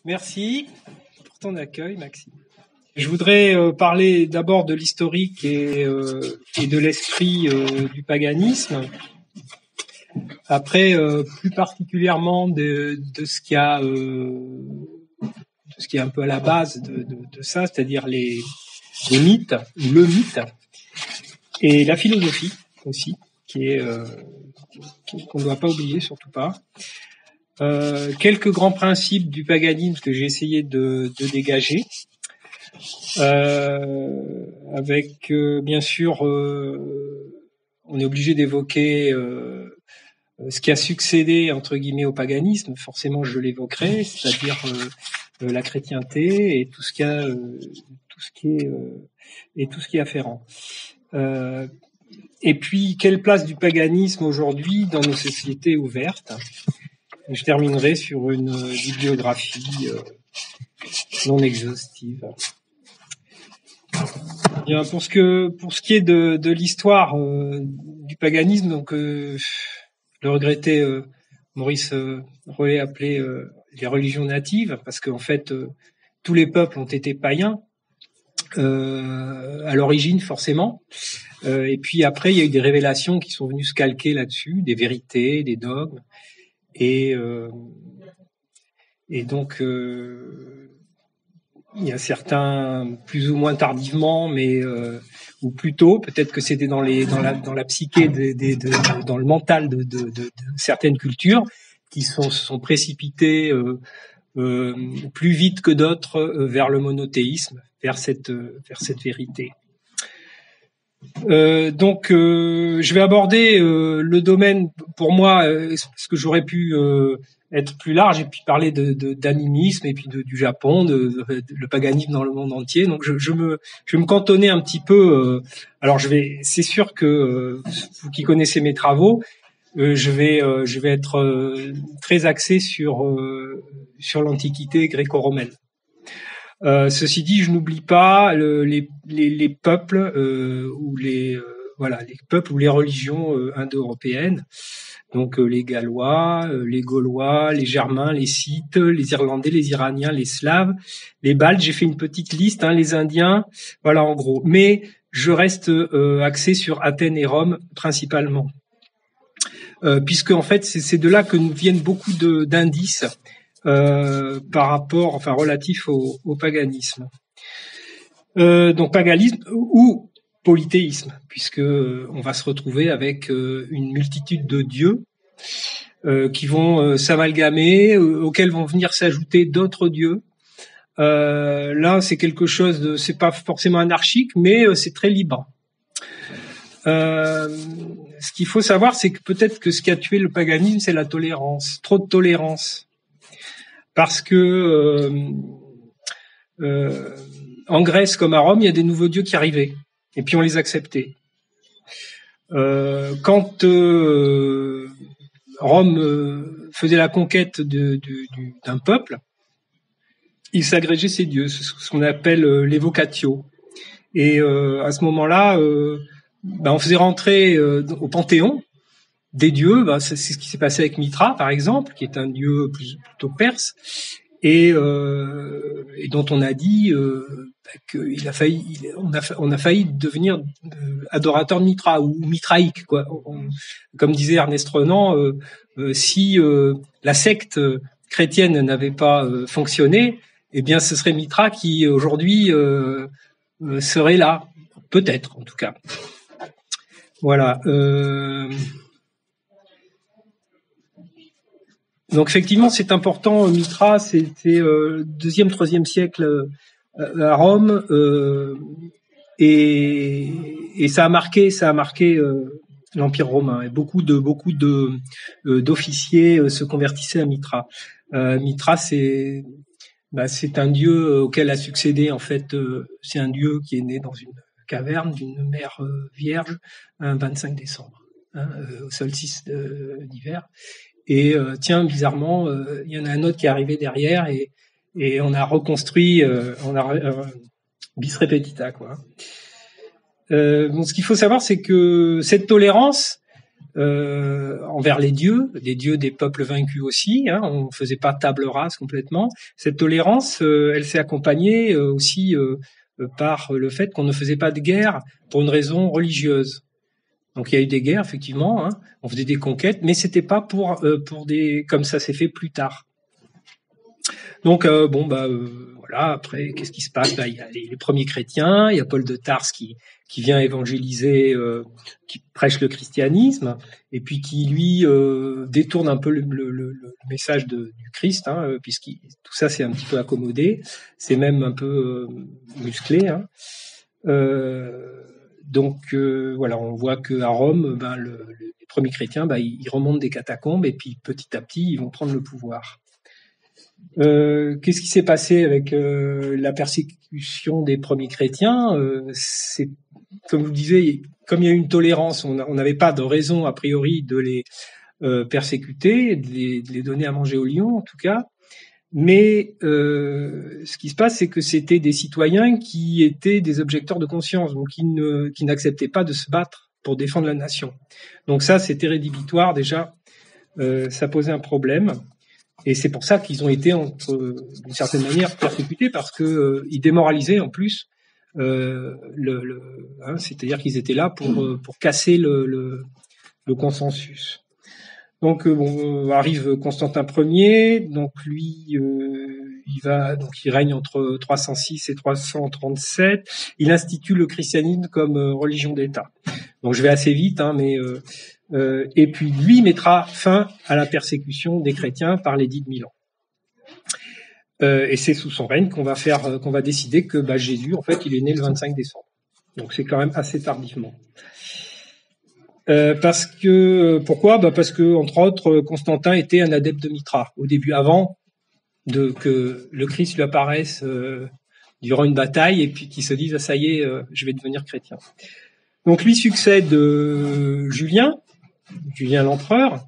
Merci pour ton accueil, Maxime. Je voudrais parler d'abord de l'historique et de l'esprit du paganisme. Après, plus particulièrement de ce qui a ce qui est un peu à la base de ça, c'est-à-dire les mythes, ou le mythe, et la philosophie aussi, qui est qu'on ne doit pas oublier, surtout pas. Quelques grands principes du paganisme que j'ai essayé de dégager, avec bien sûr, on est obligé d'évoquer ce qui a succédé entre guillemets au paganisme. Forcément, je l'évoquerai, c'est-à-dire la chrétienté et tout ce qui est afférent. Et puis, quelle place du paganisme aujourd'hui dans nos sociétés ouvertes? Je terminerai sur une bibliographie non exhaustive. Bien, pour ce qui est de l'histoire du paganisme, donc le regretté Maurice Rollet appelait les religions natives, parce qu'en fait tous les peuples ont été païens à l'origine forcément, et puis après il y a eu des révélations qui sont venues se calquer là-dessus, des vérités, des dogmes, et donc il y a certains plus ou moins tardivement, mais ou plus tôt, peut-être que c'était dans la psyché dans le mental de certaines cultures qui se sont précipités plus vite que d'autres vers le monothéisme, vers cette vérité. Donc je vais aborder le domaine, pour moi, parce que j'aurais pu être plus large et puis parler d'animisme et puis du Japon, le paganisme dans le monde entier. Donc je vais me cantonner un petit peu. Alors c'est sûr que vous qui connaissez mes travaux, je vais être très axé sur l'Antiquité gréco-romaine. Ceci dit, je n'oublie pas les peuples ou les peuples ou les religions indo-européennes. Donc les Gallois, les Gaulois, les Germains, les Scythes, les Irlandais, les Iraniens, les Slaves, les Baltes. J'ai fait une petite liste, les Indiens, voilà en gros. Mais je reste axé sur Athènes et Rome principalement, puisque en fait c'est de là que nous viennent beaucoup d'indices par rapport, relatifs au paganisme. Donc paganisme ou polythéisme, puisque on va se retrouver avec une multitude de dieux qui vont s'amalgamer, auxquels vont venir s'ajouter d'autres dieux. Là, c'est quelque chose c'est pas forcément anarchique, mais c'est très libre. Ce qu'il faut savoir, c'est que peut-être que ce qui a tué le paganisme, c'est la tolérance, trop de tolérance, parce que en Grèce comme à Rome, il y a des nouveaux dieux qui arrivaient. Et puis on les acceptait. Quand Rome faisait la conquête d'un peuple, il s'agrégeait ses dieux, ce qu'on appelle l'évocatio. Et à ce moment-là, on faisait rentrer au panthéon des dieux. C'est ce qui s'est passé avec Mitra, par exemple, qui est un dieu plutôt perse, et dont on a dit on a failli devenir adorateur de Mitra ou mitraïque, quoi. Comme disait Ernest Renan, si la secte chrétienne n'avait pas fonctionné, eh bien ce serait Mitra qui aujourd'hui serait là, peut-être en tout cas. Voilà. Donc effectivement, c'est important. Mitra, c'était 2e, 3e siècle à Rome, et ça a marqué l'Empire romain. Et beaucoup d'officiers se convertissaient à Mitra. Mitra, c'est un dieu auquel a succédé, en fait, c'est un dieu qui est né dans une caverne d'une mère vierge un 25 décembre, au solstice d'hiver. Et bizarrement, il y en a un autre qui est arrivé derrière et on a reconstruit, bis repetita, quoi. Ce qu'il faut savoir, c'est que cette tolérance, envers les dieux des peuples vaincus aussi. Hein, on faisait pas table rase complètement. Cette tolérance, elle s'est accompagnée aussi par le fait qu'on ne faisait pas de guerre pour une raison religieuse. Donc il y a eu des guerres effectivement, hein, on faisait des conquêtes, mais c'était pas pour des comme ça s'est fait plus tard. Donc voilà, après qu'est-ce qui se passe? Il y a les premiers chrétiens, il y a Paul de Tarse qui vient évangéliser, qui prêche le christianisme et puis qui lui détourne un peu le message du Christ, hein, tout ça c'est un petit peu accommodé, c'est même un peu musclé, hein. Voilà, on voit que à Rome, les premiers chrétiens, ils remontent des catacombes et puis petit à petit, ils vont prendre le pouvoir. Qu'est-ce qui s'est passé avec la persécution des premiers chrétiens? C'est, comme je vous disais, comme il y a eu une tolérance, on n'avait pas de raison a priori de les persécuter, de les donner à manger aux lions en tout cas. Mais ce qui se passe, c'est que c'était des citoyens qui étaient des objecteurs de conscience, donc qui n'acceptaient pas de se battre pour défendre la nation. Donc ça, c'était rédhibitoire déjà. Ça posait un problème. Et c'est pour ça qu'ils ont été, d'une certaine manière, persécutés, parce que ils démoralisaient en plus. C'est-à-dire qu'ils étaient là pour casser le consensus. Donc arrive Constantin Ier, donc lui il règne entre 306 et 337. Il institue le christianisme comme religion d'État. Donc je vais assez vite, hein, mais et puis lui mettra fin à la persécution des chrétiens par l'édit de Milan. Et c'est sous son règne qu'on va décider que Jésus, en fait, il est né le 25 décembre. Donc c'est quand même assez tardivement. Pourquoi? Parce que, entre autres, Constantin était un adepte de Mithra au début, avant que le Christ lui apparaisse durant une bataille et puis qu'il se dise ça y est, je vais devenir chrétien. Donc lui succède Julien l'empereur,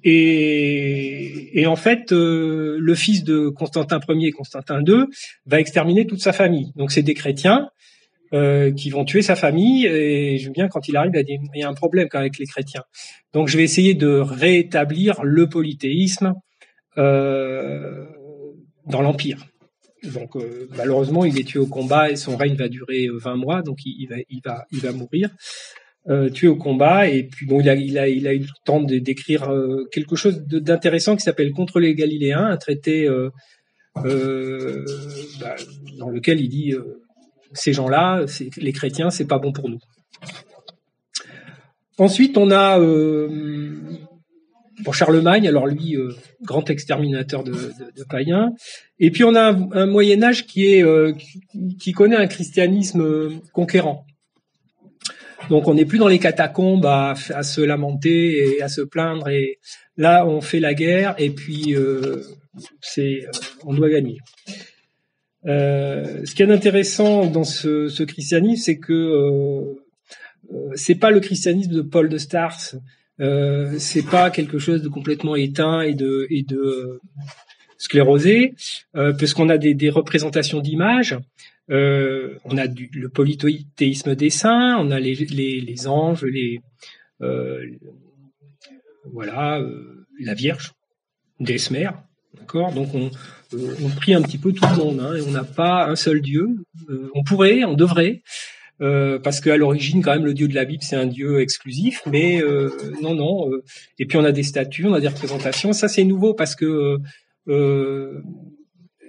et en fait le fils de Constantin Ier et Constantin II va exterminer toute sa famille. Donc c'est des chrétiens qui vont tuer sa famille, et Julien, quand il arrive, il y a un problème avec les chrétiens. Donc je vais essayer de rétablir le polythéisme dans l'Empire. Donc malheureusement, il est tué au combat et son règne va durer 20 mois, donc il va mourir tué au combat. Et puis il a eu le temps d'écrire quelque chose d'intéressant qui s'appelle Contre les Galiléens, un traité dans lequel il dit ces gens-là, les chrétiens, c'est pas bon pour nous. Ensuite, on a pour Charlemagne, alors lui, grand exterminateur de païens. Et puis on a un Moyen Âge qui connaît un christianisme conquérant. Donc on n'est plus dans les catacombes à se lamenter et à se plaindre. Et là, on fait la guerre et puis on doit gagner. Ce qui est intéressant dans ce christianisme, c'est que c'est pas le christianisme de Paul de Tarse. C'est pas quelque chose de complètement éteint et de sclérosé, parce qu'on a des représentations d'images. On a le polythéisme des saints, on a les anges, la Vierge, Desmer, d'accord. Donc on prie un petit peu tout le monde, hein, et on n'a pas un seul Dieu. On devrait. Parce qu'à l'origine, quand même, le Dieu de la Bible, c'est un Dieu exclusif, mais non. Et puis on a des statues, on a des représentations. Ça, c'est nouveau parce que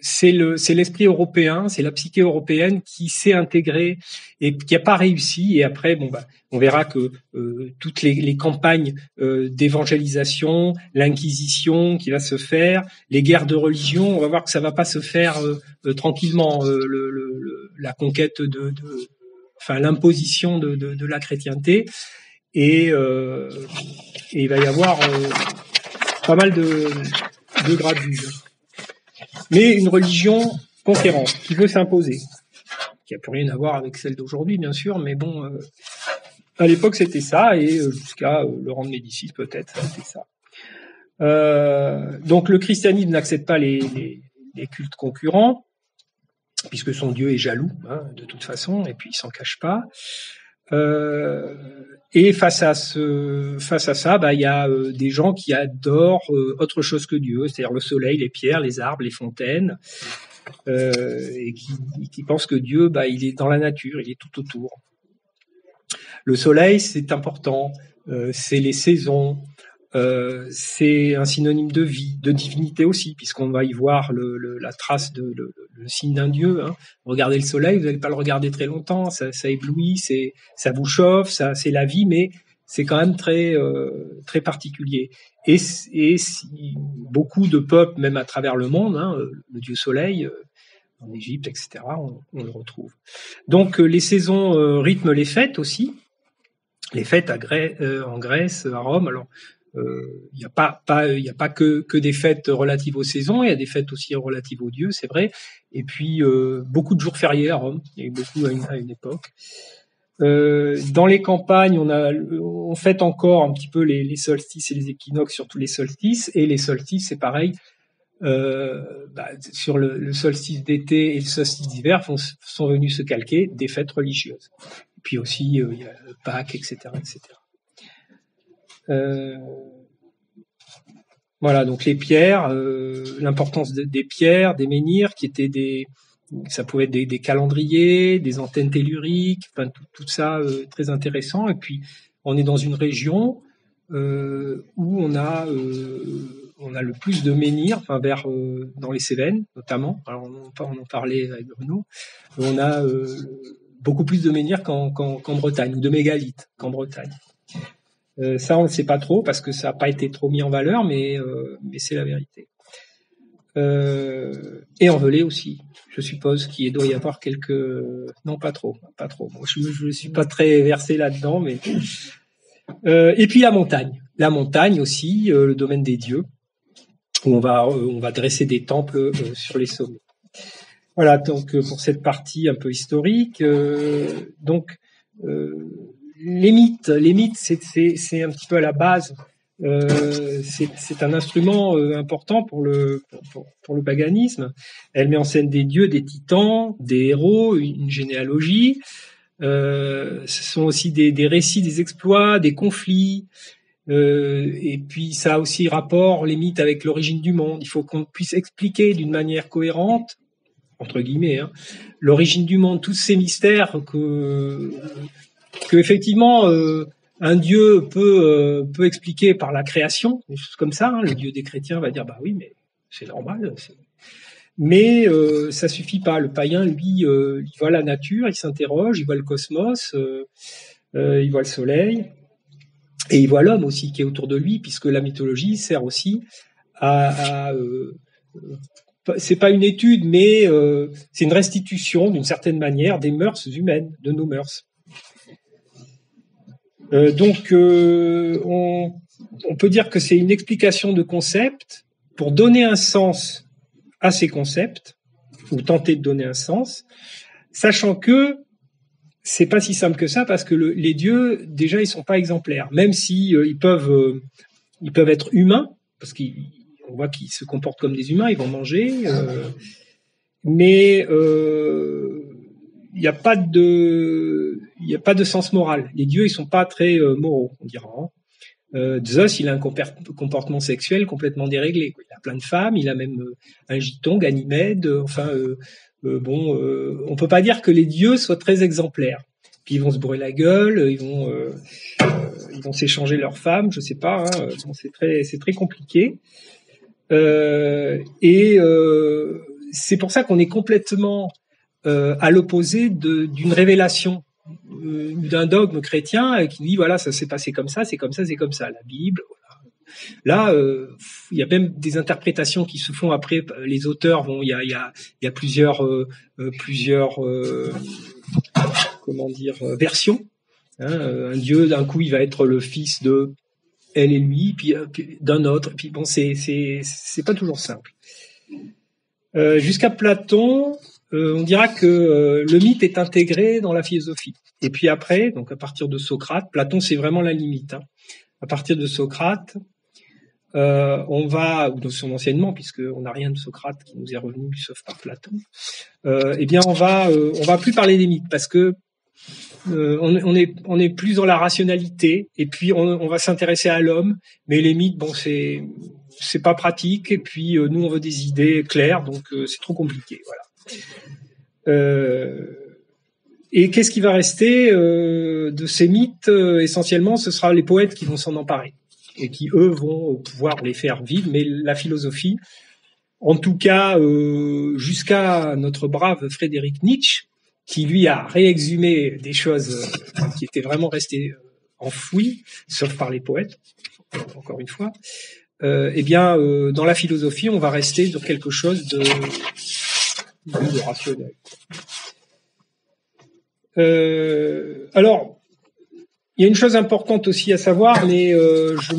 c'est l'esprit européen, c'est la psyché européenne qui s'est intégrée et qui n'a pas réussi. Et après, on verra que toutes les campagnes d'évangélisation, l'Inquisition qui va se faire, les guerres de religion, on va voir que ça va pas se faire tranquillement. La conquête l'imposition de la chrétienté, et il va y avoir pas mal de gradues. Mais une religion conquérante qui veut s'imposer, qui a plus rien à voir avec celle d'aujourd'hui, bien sûr, mais bon, à l'époque c'était ça, et jusqu'à Laurent de Médicis peut-être, c'était ça. Donc le christianisme n'accepte pas les cultes concurrents, puisque son Dieu est jaloux, hein, de toute façon, et puis il s'en cache pas. Et face à ça, bah il y a des gens qui adorent autre chose que Dieu, c'est-à-dire le soleil, les pierres, les arbres, les fontaines, et qui pensent que Dieu, bah il est dans la nature, il est tout autour. Le soleil, c'est important, c'est les saisons, c'est un synonyme de vie, de divinité aussi, puisqu'on va y voir la trace le signe d'un dieu. Hein. Regardez le soleil, vous n'allez pas le regarder très longtemps, ça éblouit, ça vous chauffe, c'est la vie, mais c'est quand même très particulier. Et beaucoup de peuples, même à travers le monde, hein, le dieu soleil, en Égypte, etc., on le retrouve. Donc les saisons rythment les fêtes aussi. Les fêtes en Grèce, à Rome. Alors, il n'y a pas que des fêtes relatives aux saisons. Il y a des fêtes aussi relatives aux dieux, c'est vrai. Et puis beaucoup de jours fériés à Rome. Il y a eu beaucoup à une époque. Dans les campagnes, on fête encore un petit peu les solstices et les équinoxes, surtout les solstices. Et les solstices, c'est pareil. Sur le solstice d'été et le solstice d'hiver sont venus se calquer des fêtes religieuses. Puis aussi, il y a Pâques, etc., etc. Voilà, donc les pierres, l'importance des pierres, des menhirs, qui étaient ça pouvait être des calendriers, des antennes telluriques, enfin tout ça très intéressant. Et puis, on est dans une région où on a le plus de menhirs, enfin dans les Cévennes notamment. Alors on en parlait avec Bruno. On a beaucoup plus de menhirs qu'en Bretagne, ou de mégalithes qu'en Bretagne. Ça, on ne le sait pas trop parce que ça n'a pas été trop mis en valeur, mais c'est la vérité. Et en Velay aussi. Je suppose qu'il doit y avoir quelques... Non, pas trop. Moi, je ne suis pas très versé là-dedans, mais... Et puis la montagne. La montagne aussi, le domaine des dieux, où on va dresser des temples sur les sommets. Voilà, donc pour cette partie un peu historique, les mythes, c'est un petit peu à la base. C'est un instrument important pour le paganisme. Elle met en scène des dieux, des titans, des héros, une généalogie. Ce sont aussi des récits, des exploits, des conflits. Et puis ça a aussi rapport, les mythes, avec l'origine du monde. Il faut qu'on puisse expliquer d'une manière cohérente, entre guillemets, hein, l'origine du monde, tous ces mystères que effectivement un dieu peut expliquer par la création, des choses comme ça. Hein. Le dieu des chrétiens va dire bah oui, mais c'est normal. Mais ça suffit pas. Le païen, lui, il voit la nature, il s'interroge, il voit le cosmos, il voit le soleil, et il voit l'homme aussi qui est autour de lui, puisque la mythologie sert aussi c'est pas une étude, mais c'est une restitution d'une certaine manière des mœurs humaines, de nos mœurs. Donc, on peut dire que c'est une explication de concepts pour donner un sens à ces concepts, ou tenter de donner un sens, sachant que c'est pas si simple que ça, parce que les dieux, déjà, ils sont pas exemplaires, même si ils peuvent être humains, parce qu'on voit qu'ils se comportent comme des humains, ils vont manger, mais il n'y a pas de sens moral. Les dieux, ils sont pas très moraux, on dira. Zeus, il a un comportement sexuel complètement déréglé. Quoi. Il a plein de femmes, il a même un giton, Ganymède. On peut pas dire que les dieux soient très exemplaires. Puis ils vont se bourrer la gueule, ils vont s'échanger leurs femmes, je sais pas. Hein, c'est très compliqué. C'est pour ça qu'on est complètement à l'opposé d'une révélation, d'un dogme chrétien qui dit voilà, ça s'est passé comme ça, c'est comme ça, c'est comme ça. La Bible, voilà. Là, il y a même des interprétations qui se font après. Les auteurs il y a plusieurs versions. Hein, un dieu, d'un coup, il va être le fils de elle et lui, puis d'un autre. Puis bon, c'est pas toujours simple. Jusqu'à Platon, on dira que le mythe est intégré dans la philosophie. Et puis après, donc à partir de Socrate, Platon c'est vraiment la limite. Hein. À partir de Socrate, on va, ou de son enseignement, puisqu'on n'a rien de Socrate qui nous est revenu sauf par Platon. On va plus parler des mythes parce que On est plus dans la rationalité, et puis on va s'intéresser à l'homme, mais les mythes, bon, c'est pas pratique, et puis nous on veut des idées claires, donc c'est trop compliqué, voilà. Et qu'est-ce qui va rester de ces mythes? Essentiellement, ce sera les poètes qui vont s'en emparer et qui eux vont pouvoir les faire vivre, mais la philosophie, en tout cas jusqu'à notre brave Frédéric Nietzsche, qui lui a réexhumé des choses qui étaient vraiment restées enfouies, sauf par les poètes, encore une fois. Eh bien, dans la philosophie, on va rester sur quelque chose de rationnel. Alors, il y a une chose importante aussi à savoir, mais je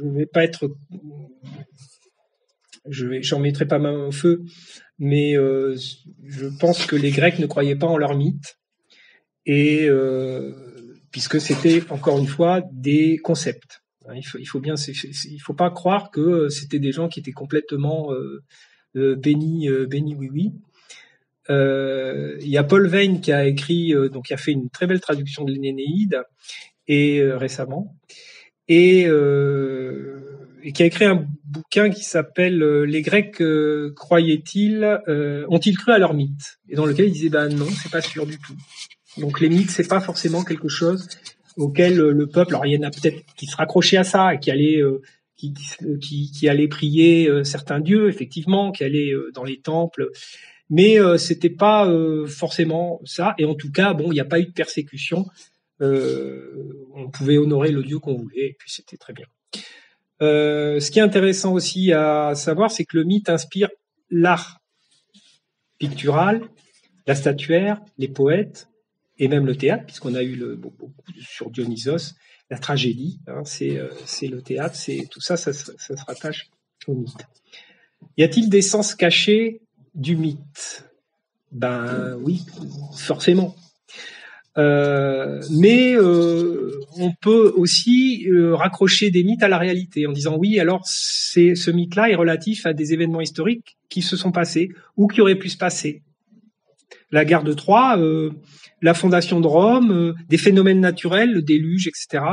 vais pas être, j'en mettrai pas main au feu, mais je pense que les Grecs ne croyaient pas en leurs mythes, et puisque c'était encore une fois des concepts. Il faut bien, il faut pas croire que c'était des gens qui étaient complètement bénis oui oui. Il y a Paul Veyne qui a écrit, donc qui a fait une très belle traduction de l'Énéide et récemment, et qui a écrit un bouquin qui s'appelle Les Grecs croyaient-ils, ont-ils cru à leurs mythes, et dans lequel il disait non, c'est pas sûr du tout. Donc les mythes, c'est pas forcément quelque chose auquel le peuple, alors il y en a peut-être qui se raccrochaient à ça et qui allaient qui allaient prier certains dieux, effectivement, qui allaient dans les temples, mais c'était pas forcément ça. Et en tout cas, bon, il n'y a pas eu de persécution. On pouvait honorer le dieu qu'on voulait, et puis c'était très bien. Ce qui est intéressant aussi à savoir, c'est que le mythe inspire l'art pictural, la statuaire, les poètes, et même le théâtre, puisqu'on a eu beaucoup sur Dionysos, la tragédie, c'est le théâtre, c'est tout ça, ça se rattache au mythe. Y a-t-il des sens cachés du mythe? Ben oui, forcément. Mais on peut aussi raccrocher des mythes à la réalité en disant oui, alors ce mythe-là est relatif à des événements historiques qui se sont passés ou qui auraient pu se passer. La guerre de Troie, la fondation de Rome, des phénomènes naturels, le déluge, etc.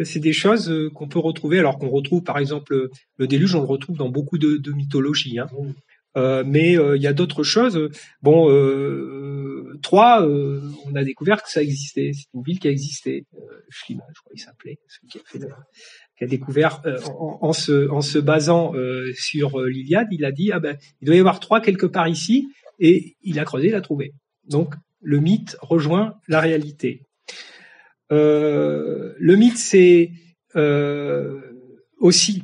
C'est des choses qu'on peut retrouver, alors qu'on retrouve par exemple le déluge, on le retrouve dans beaucoup de mythologies. Mais il y a d'autres choses. Bon, Troie, on a découvert que ça existait. C'est une ville qui a existé. Schliemann, je crois qu'il s'appelait, celui qui a découvert en se basant sur l'Iliade, il a dit il doit y avoir Troie quelque part ici, et il a creusé, il a trouvé. Donc le mythe rejoint la réalité. Le mythe, c'est aussi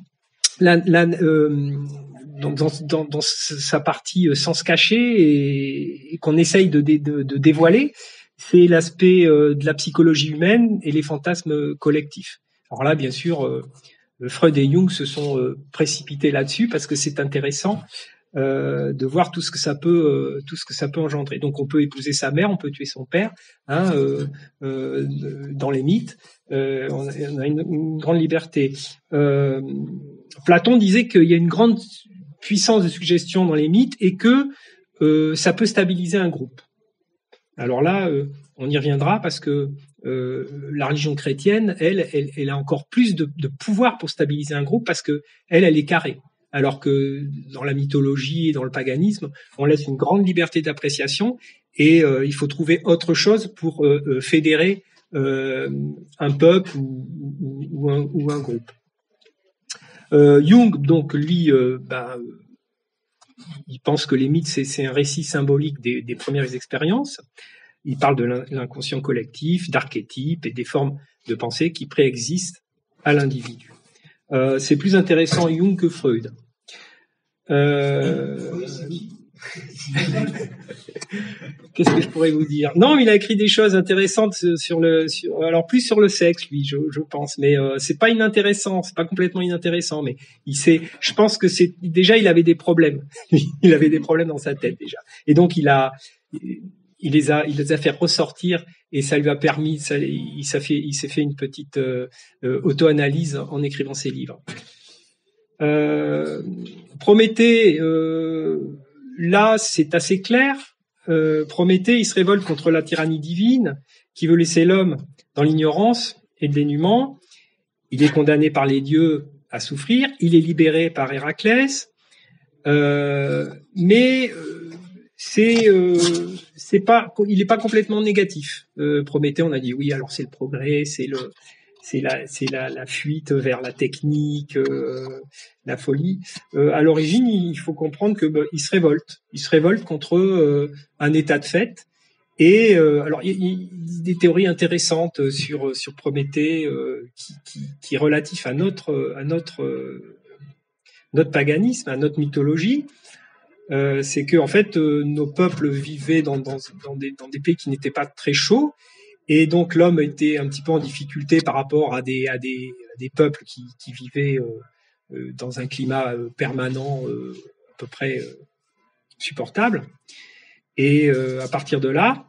dans sa partie sens caché et qu'on essaye de dévoiler, c'est l'aspect de la psychologie humaine et les fantasmes collectifs. Alors là, bien sûr, Freud et Jung se sont précipités là-dessus parce que c'est intéressant de voir tout ce que ça peut engendrer. Donc on peut épouser sa mère, on peut tuer son père, dans les mythes, on a une grande liberté. Platon disait qu'il y a une grande puissance de suggestion dans les mythes et que ça peut stabiliser un groupe. Alors là, on y reviendra parce que la religion chrétienne, elle a encore plus de pouvoir pour stabiliser un groupe parce que elle est carrée. Alors que dans la mythologie et dans le paganisme, on laisse une grande liberté d'appréciation et il faut trouver autre chose pour fédérer un peuple ou un groupe. Jung, donc lui, il pense que les mythes c'est un récit symbolique des premières expériences. Il parle de l'inconscient collectif, d'archétypes et des formes de pensée qui préexistent à l'individu. C'est plus intéressant Jung que Freud. Qu'est-ce que je pourrais vous dire? Non, il a écrit des choses intéressantes alors plus sur le sexe, lui, je pense, mais c'est pas inintéressant, c'est pas complètement inintéressant, mais je pense que déjà il avait des problèmes, il avait des problèmes dans sa tête déjà, et donc il les a fait ressortir et ça lui a permis, il s'est fait une petite auto-analyse en écrivant ses livres. Prométhée, là c'est assez clair. Prométhée, il se révolte contre la tyrannie divine qui veut laisser l'homme dans l'ignorance et le dénuement. Il est condamné par les dieux à souffrir. Il est libéré par Héraclès. Mais c'est pas, il n'est pas complètement négatif. Prométhée, on a dit oui, alors c'est le progrès, c'est la fuite vers la technique, la folie. À l'origine, il faut comprendre que il se révolte contre un état de fait. Et alors il y a des théories intéressantes sur Prométhée qui est relatif à notre paganisme, à notre mythologie. C'est que en fait nos peuples vivaient dans des pays qui n'étaient pas très chauds. Et donc l'homme était un petit peu en difficulté par rapport à des peuples qui vivaient dans un climat permanent à peu près supportable. Et à partir de là,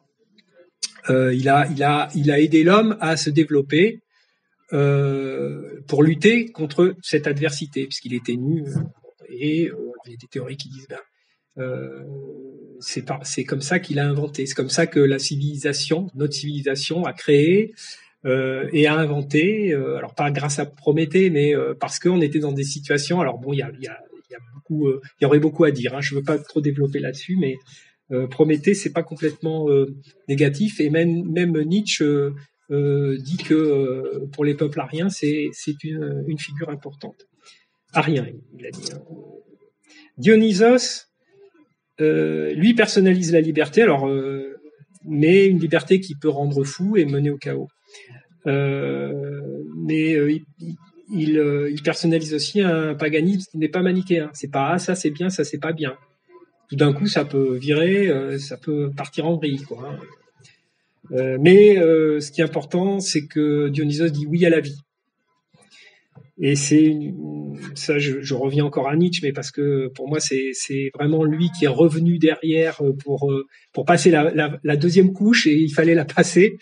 il a aidé l'homme à se développer pour lutter contre cette adversité, puisqu'il était nu. Et il y a des théories qui disent c'est comme ça qu'il a inventé. C'est comme ça que notre civilisation a créé et a inventé. Alors pas grâce à Prométhée, mais parce qu'on était dans des situations. Alors bon, il y aurait beaucoup à dire. Je veux pas trop développer là-dessus, mais Prométhée, c'est pas complètement négatif. Et même Nietzsche dit que pour les peuples ariens, c'est une figure importante. Arien, il a dit. Dionysos, lui personnalise la liberté, alors mais une liberté qui peut rendre fou et mener au chaos. Mais il personnalise aussi un paganisme qui n'est pas manichéen. C'est pas ça c'est bien, ça c'est pas bien. Tout d'un coup, ça peut virer, ça peut partir en vrille, quoi. Mais ce qui est important, c'est que Dionysos dit oui à la vie. Et ça, je reviens encore à Nietzsche, mais parce que pour moi, c'est vraiment lui qui est revenu derrière pour passer la deuxième couche, et il fallait la passer.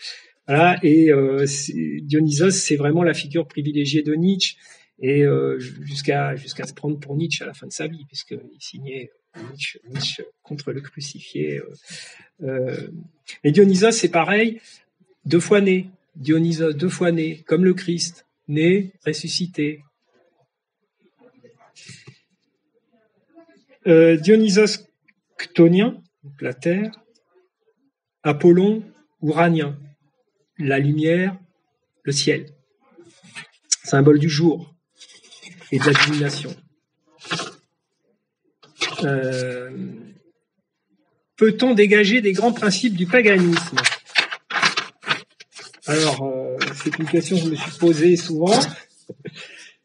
Voilà. Et Dionysos, c'est vraiment la figure privilégiée de Nietzsche, et jusqu'à se prendre pour Nietzsche à la fin de sa vie, puisqu'il signait Nietzsche contre le crucifié. Et Dionysos, c'est pareil, 2 fois né. Dionysos, 2 fois né, comme le Christ. Né, ressuscité. Dionysos chthonien, donc la terre. Apollon uranien, la lumière, le ciel. Symbole du jour et de la divination. Peut-on dégager des grands principes du paganisme ? Alors, c'est une question que je me suis posée souvent.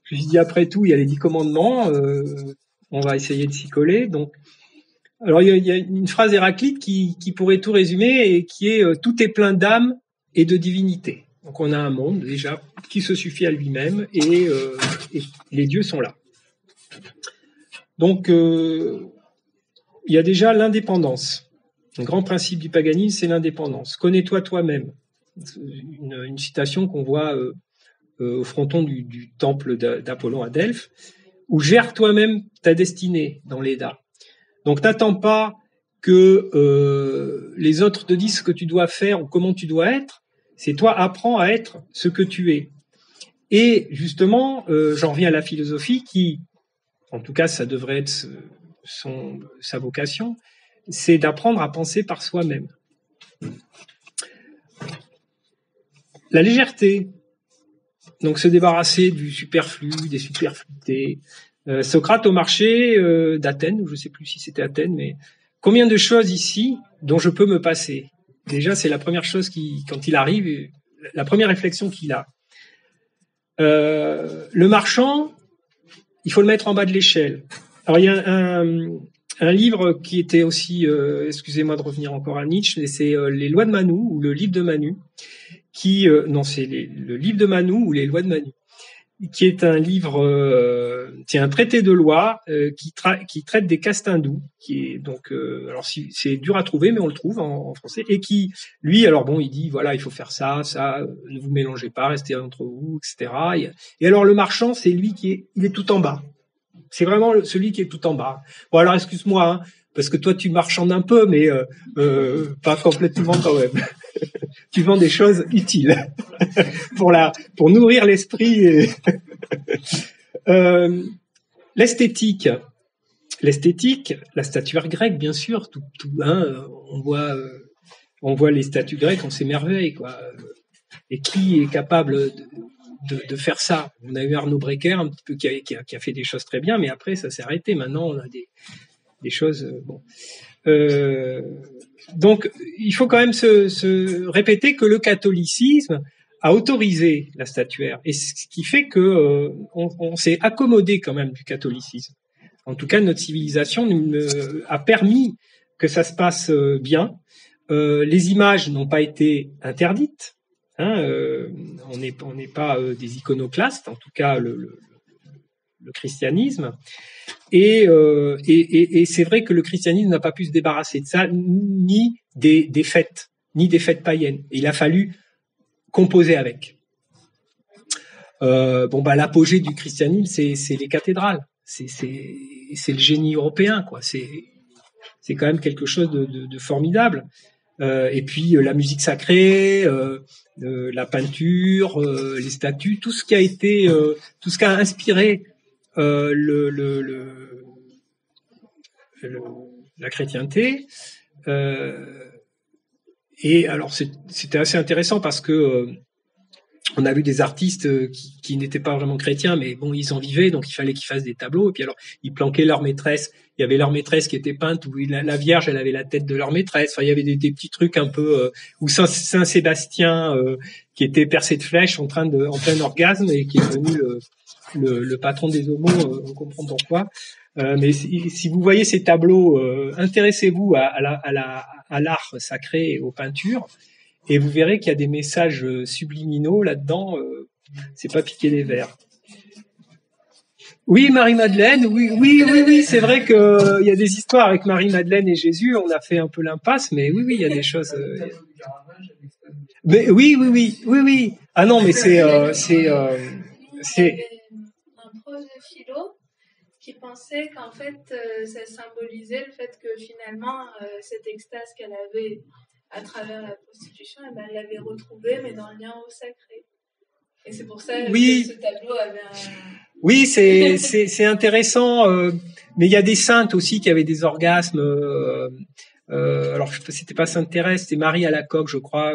Je me suis dit, après tout, il y a les 10 commandements, on va essayer de s'y coller. Donc, alors il y a une phrase d'Héraclite qui pourrait tout résumer, et qui est tout est plein d'âme et de divinité. Donc on a un monde déjà qui se suffit à lui-même, et les dieux sont là. Donc il y a déjà l'indépendance. Un grand principe du paganisme, c'est l'indépendance. Connais-toi toi-même. Une citation qu'on voit au fronton du temple d'Apollon à Delphes, où gère toi-même ta destinée dans l'Éda. Donc t'attends pas que les autres te disent ce que tu dois faire ou comment tu dois être. C'est toi, apprends à être ce que tu es. Et justement, j'en reviens à la philosophie qui, en tout cas ça devrait être sa vocation, c'est d'apprendre à penser par soi-même. La légèreté, donc se débarrasser du superflu, des superfluités. Socrate au marché d'Athènes, je ne sais plus si c'était Athènes, mais combien de choses ici dont je peux me passer ? Déjà, c'est la première chose quand il arrive, la première réflexion qu'il a. Le marchand, il faut le mettre en bas de l'échelle. Alors il y a un livre qui était aussi, excusez-moi de revenir encore à Nietzsche, c'est les lois de Manu, ou le livre de Manu, non, c'est le livre de Manu ou les lois de Manu, qui est un livre, c'est un traité de loi qui traite des castes hindous, qui est donc, alors c'est dur à trouver, mais on le trouve en français, et qui, lui, alors bon, il dit voilà, il faut faire ça, ne vous mélangez pas, restez entre vous, etc. Et alors le marchand, c'est lui il est tout en bas. C'est vraiment celui qui est tout en bas. Bon alors excuse-moi, hein, parce que toi tu marchandes un peu, mais pas complètement quand même. Tu vends des choses utiles pour nourrir l'esprit. Et l'esthétique, la statuaire grecque, bien sûr. On voit les statues grecques, on s'émerveille, quoi. Et qui est capable de faire ça? On a eu Arnaud Breker un petit peu qui a fait des choses très bien, mais après ça s'est arrêté. Maintenant on a des choses bon. Donc il faut quand même se répéter que le catholicisme a autorisé la statuaire, et ce qui fait que on s'est accommodé quand même du catholicisme. En tout cas, notre civilisation a permis que ça se passe bien. Les images n'ont pas été interdites. On n'est pas des iconoclastes, en tout cas le christianisme. Et c'est vrai que le christianisme n'a pas pu se débarrasser de ça, ni des fêtes païennes. Et il a fallu composer avec. L'apogée du christianisme, c'est les cathédrales, c'est le génie européen, quoi. C'est quand même quelque chose de formidable. Et puis la musique sacrée, la peinture, les statues, tout ce qui a inspiré la chrétienté. Et alors c'était assez intéressant parce que on a vu des artistes qui n'étaient pas vraiment chrétiens, mais bon, ils en vivaient, donc il fallait qu'ils fassent des tableaux. Et puis alors, ils planquaient leur maîtresse. Il y avait leur maîtresse qui était peinte, où la Vierge, elle avait la tête de leur maîtresse. Enfin, il y avait des petits trucs un peu, ou Saint-Sébastien qui était percé de flèches en plein orgasme et qui est devenu le patron des homos. On comprend pourquoi. Mais si vous voyez ces tableaux, intéressez-vous à l'art sacré et aux peintures. Et vous verrez qu'il y a des messages subliminaux là-dedans. C'est pas piquer des vers. Oui, Marie-Madeleine. Oui. C'est vrai que il y a des histoires avec Marie-Madeleine et Jésus. On a fait un peu l'impasse, mais oui, il y a des choses. Mais oui. Ah non, mais c'est. Il y avait un prof de philo qui pensait qu'en fait, ça symbolisait le fait que finalement, cette extase qu'elle avait à travers la prostitution, elle l'avait retrouvée, mais dans le lien au sacré. Et c'est pour ça que ce tableau avait un... Oui, c'est intéressant. Mais il y a des saintes aussi qui avaient des orgasmes. Alors, c'était pas Sainte Thérèse, c'était Marie à la coque, je crois.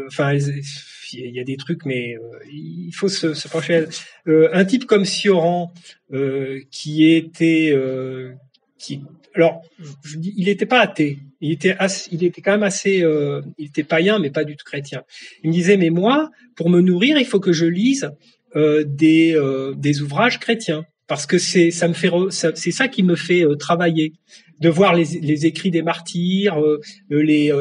Enfin, il y a des trucs, mais il faut se pencher. Un type comme Sioran, alors, il n'était pas athée. Il était quand même assez. Il était païen, mais pas du tout chrétien. Il me disait, mais moi, pour me nourrir, il faut que je lise des ouvrages chrétiens, parce que c'est ça qui me fait travailler, de voir les écrits des martyrs, les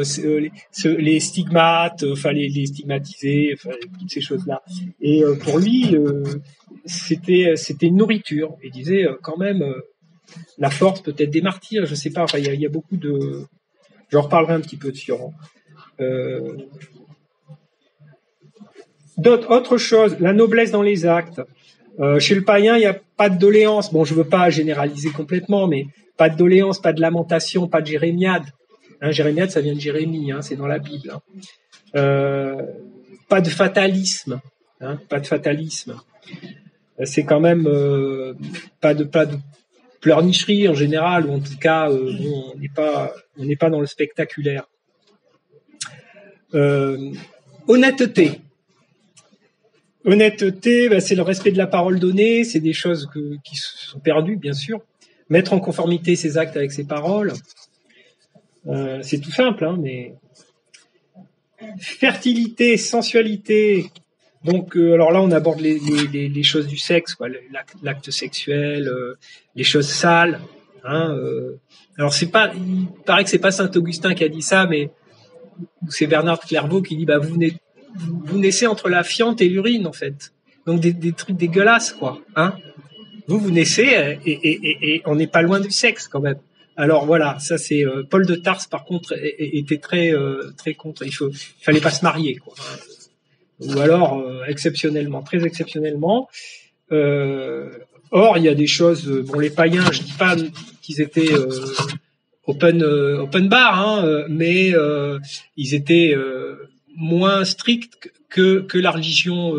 stigmates, enfin les stigmatisés, enfin toutes ces choses-là. Et pour lui, c'était une nourriture. Il disait quand même. La force peut-être des martyrs, je sais pas. Enfin, il y a beaucoup de. J'en reparlerai un petit peu de Sioran. Autre chose, la noblesse dans les actes. Chez le païen, il n'y a pas de doléance. Bon, je veux pas généraliser complètement, mais pas de doléance, pas de lamentation, pas de jérémiade. Jérémiade, ça vient de Jérémie, c'est dans la Bible. Pas de fatalisme. Pas de fatalisme. C'est quand même pas de pleurnicherie en général, ou en tout cas, on n'est pas dans le spectaculaire. Honnêteté. Honnêteté, c'est le respect de la parole donnée, c'est des choses qui sont perdues, bien sûr. Mettre en conformité ses actes avec ses paroles, c'est tout simple, mais fertilité, sensualité. Donc, alors là, on aborde les choses du sexe, quoi, l'acte sexuel, les choses sales. Alors il paraît que c'est pas Saint Augustin qui a dit ça, mais c'est Bernard de Clairvaux qui dit, vous naissez entre la fiente et l'urine, en fait. Donc des trucs dégueulasses, quoi. Vous naissez et on n'est pas loin du sexe, quand même. Alors voilà, ça c'est Paul de Tarse, par contre, était très très contre. Il fallait pas se marier, quoi. Ou alors exceptionnellement, très exceptionnellement. Or, il y a des choses. Les païens, je dis pas qu'ils étaient open bar, hein, mais ils étaient moins stricts que la religion,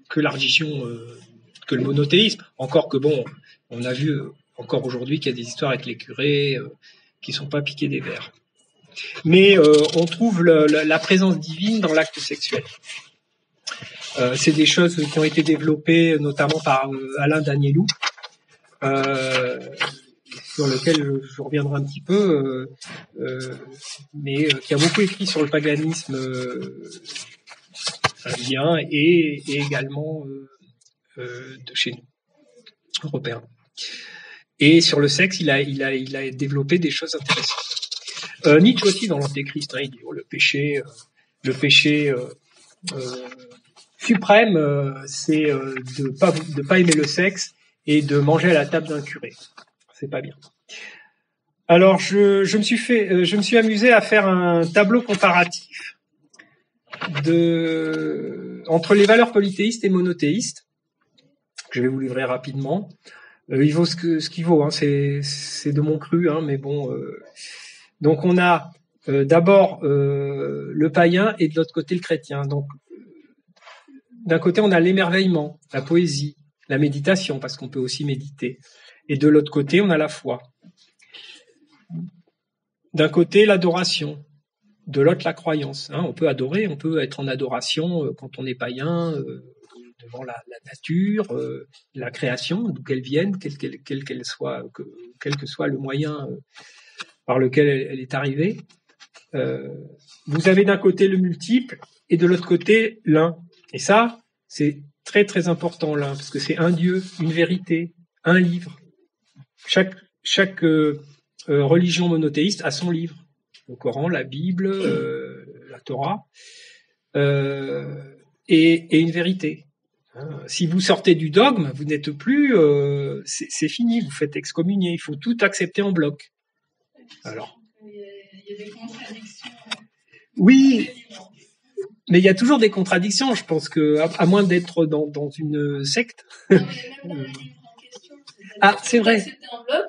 que le monothéisme. Encore que bon, on a vu encore aujourd'hui qu'il y a des histoires avec les curés qui sont pas piqués des vers. Mais on trouve la présence divine dans l'acte sexuel. C'est des choses qui ont été développées notamment par Alain Danielou, sur lequel je reviendrai un petit peu, mais qui a beaucoup écrit sur le paganisme indien et également de chez nous, européens. Et sur le sexe, il a développé des choses intéressantes. Nietzsche aussi dans l'Antéchrist, hein, il dit le péché suprême, c'est de pas aimer le sexe et de manger à la table d'un curé. C'est pas bien. Alors je me suis amusé à faire un tableau comparatif entre les valeurs polythéistes et monothéistes. Je vais vous livrer rapidement. Il vaut ce qu'il vaut, hein, c'est de mon cru, hein, mais bon. Donc on a d'abord le païen et de l'autre côté le chrétien. Donc d'un côté on a l'émerveillement, la poésie, la méditation, parce qu'on peut aussi méditer. Et de l'autre côté on a la foi. D'un côté l'adoration, de l'autre la croyance. Hein, on peut adorer, on peut être en adoration quand on est païen. Devant la nature, la création, d'où qu'elle vienne, quel que soit le moyen par lequel elle est arrivée. Vous avez d'un côté le multiple et de l'autre côté l'un. Et ça, c'est très très important l'un, parce que c'est un Dieu, une vérité, un livre. Chaque religion monothéiste a son livre. Le Coran, la Bible, la Torah, et une vérité. Si vous sortez du dogme, vous n'êtes plus, c'est fini, vous faites excommunier. Il faut tout accepter en bloc. Alors, il y a des contradictions. Oui, mais il y a toujours des contradictions. Je pense que, à moins d'être dans une secte. Non, mais même dans le livre en question, c'est vrai. Accepter en bloc,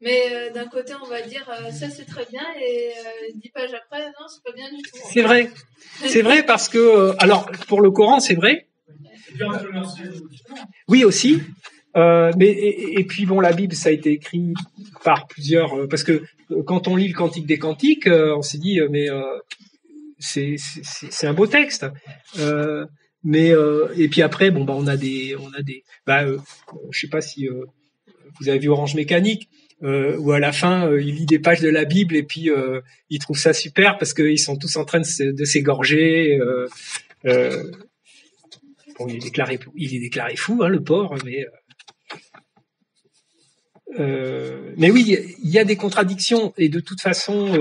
mais d'un côté, on va dire ça c'est très bien, et 10 pages après, non, c'est pas bien du tout. C'est vrai. C'est vrai parce que, alors, pour le Coran, c'est vrai. Oui aussi, mais et puis bon, la Bible ça a été écrit par plusieurs, parce que quand on lit le Cantique des Cantiques, on s'est dit mais c'est un beau texte, mais et puis après bon bah on a des je sais pas si vous avez vu Orange Mécanique, où à la fin il lit des pages de la Bible et puis il trouve ça super parce qu'ils sont tous en train de s'égorger. Bon, il est déclaré fou, hein, le porc, mais oui, il y a des contradictions, et de toute façon,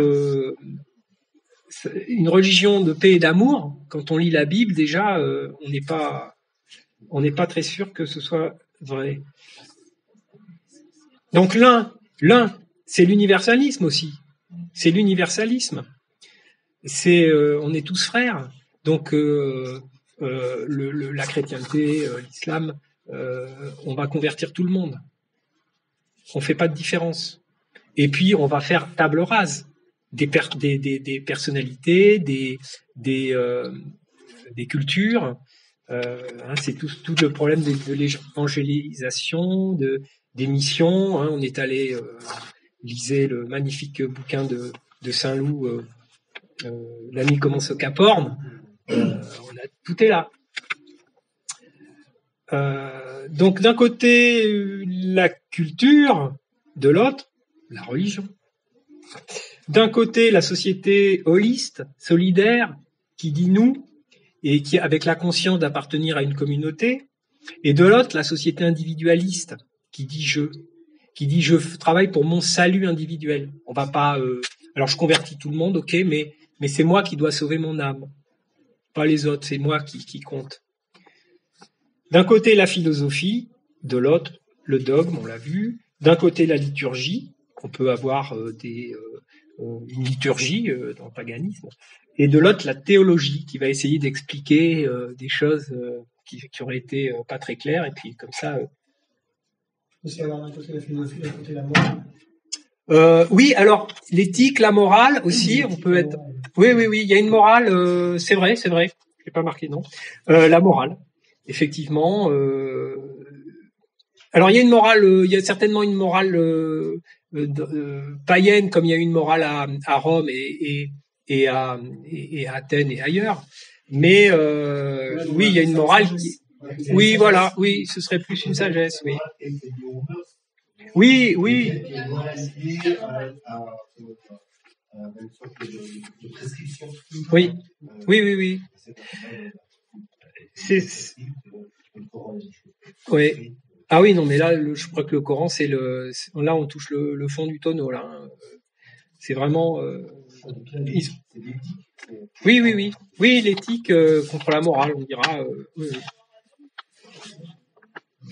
une religion de paix et d'amour, quand on lit la Bible, déjà, on n'est pas très sûr que ce soit vrai. Donc l'un, c'est l'universalisme aussi. C'est l'universalisme. On est tous frères. Donc la chrétienté, l'islam, on va convertir tout le monde. On fait pas de différence. Et puis on va faire table rase des personnalités, des cultures. C'est tout le problème de l'évangélisation, des missions. On est allé lisez le magnifique bouquin de Saint-Loup, La nuit commence au Cap Horn. Tout est là. Donc d'un côté la culture, de l'autre la religion. D'un côté la société holiste, solidaire, qui dit nous et qui avec la conscience d'appartenir à une communauté, et de l'autre la société individualiste qui dit je travaille pour mon salut individuel. On va pas alors je convertis tout le monde, ok, mais c'est moi qui dois sauver mon âme. Pas les autres, c'est moi qui compte. D'un côté, la philosophie, de l'autre, le dogme, on l'a vu. D'un côté, la liturgie, on peut avoir une liturgie dans le paganisme. Et de l'autre, la théologie, qui va essayer d'expliquer des choses qui auraient été pas très claires. Et puis, comme ça... Aussi avoir d'un côté la philosophie, d'un côté la morale. Oui, alors l'éthique, la morale aussi, on peut être. Oui, il y a une morale. C'est vrai. J'ai pas marqué non. La morale, effectivement. Alors il y a une morale, il y a certainement une morale païenne, comme il y a une morale à Rome et à Athènes et ailleurs. Mais oui, il y a une morale. Oui, voilà, oui, ce serait plus une sagesse, oui. Oui. Oui. Oui. Ah oui, non, mais là, je crois que le Coran, là, on touche le fond du tonneau, là. Hein. C'est vraiment. Oui. Oui, l'éthique contre la morale, on dira.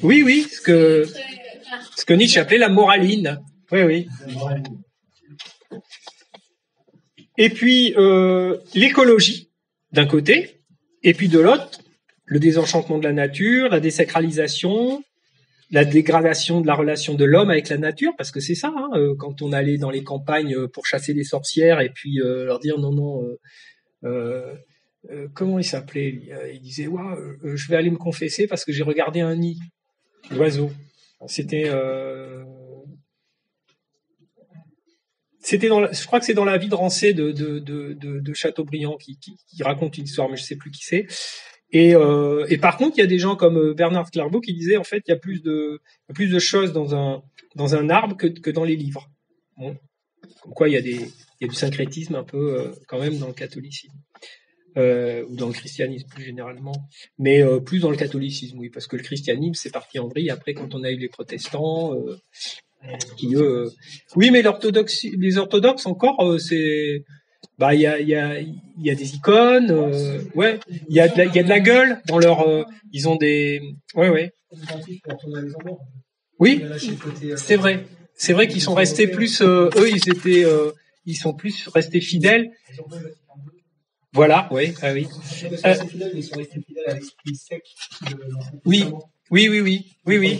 Oui, ce que Nietzsche appelait la moraline. Oui. Et puis l'écologie d'un côté, et puis de l'autre, le désenchantement de la nature, la désacralisation, la dégradation de la relation de l'homme avec la nature, parce que c'est ça, hein, quand on allait dans les campagnes pour chasser les sorcières et puis leur dire non, comment il s'appelait, il disait je vais aller me confesser parce que j'ai regardé un nid d'oiseaux. C'était je crois que c'est dans la vie de Rancé de Chateaubriand qui raconte une histoire, mais je sais plus qui c'est. Et par contre, il y a des gens comme Bernard Clairvaux qui disaient en fait il y a plus de choses dans un arbre que dans les livres. Bon. Comme quoi il y a du syncrétisme un peu quand même dans le catholicisme. Ou dans le christianisme plus généralement, mais plus dans le catholicisme, oui, parce que le christianisme c'est parti en vrille après quand on a eu les protestants qui eux, oui, mais les orthodoxes encore, c'est, il y a des icônes, ouais, il y a de la gueule dans leur, ils ont des, ouais. Oui, c'est vrai. C'est vrai qu'ils sont restés plus, eux, ils sont plus restés fidèles. Voilà, oui, ah oui. Oui.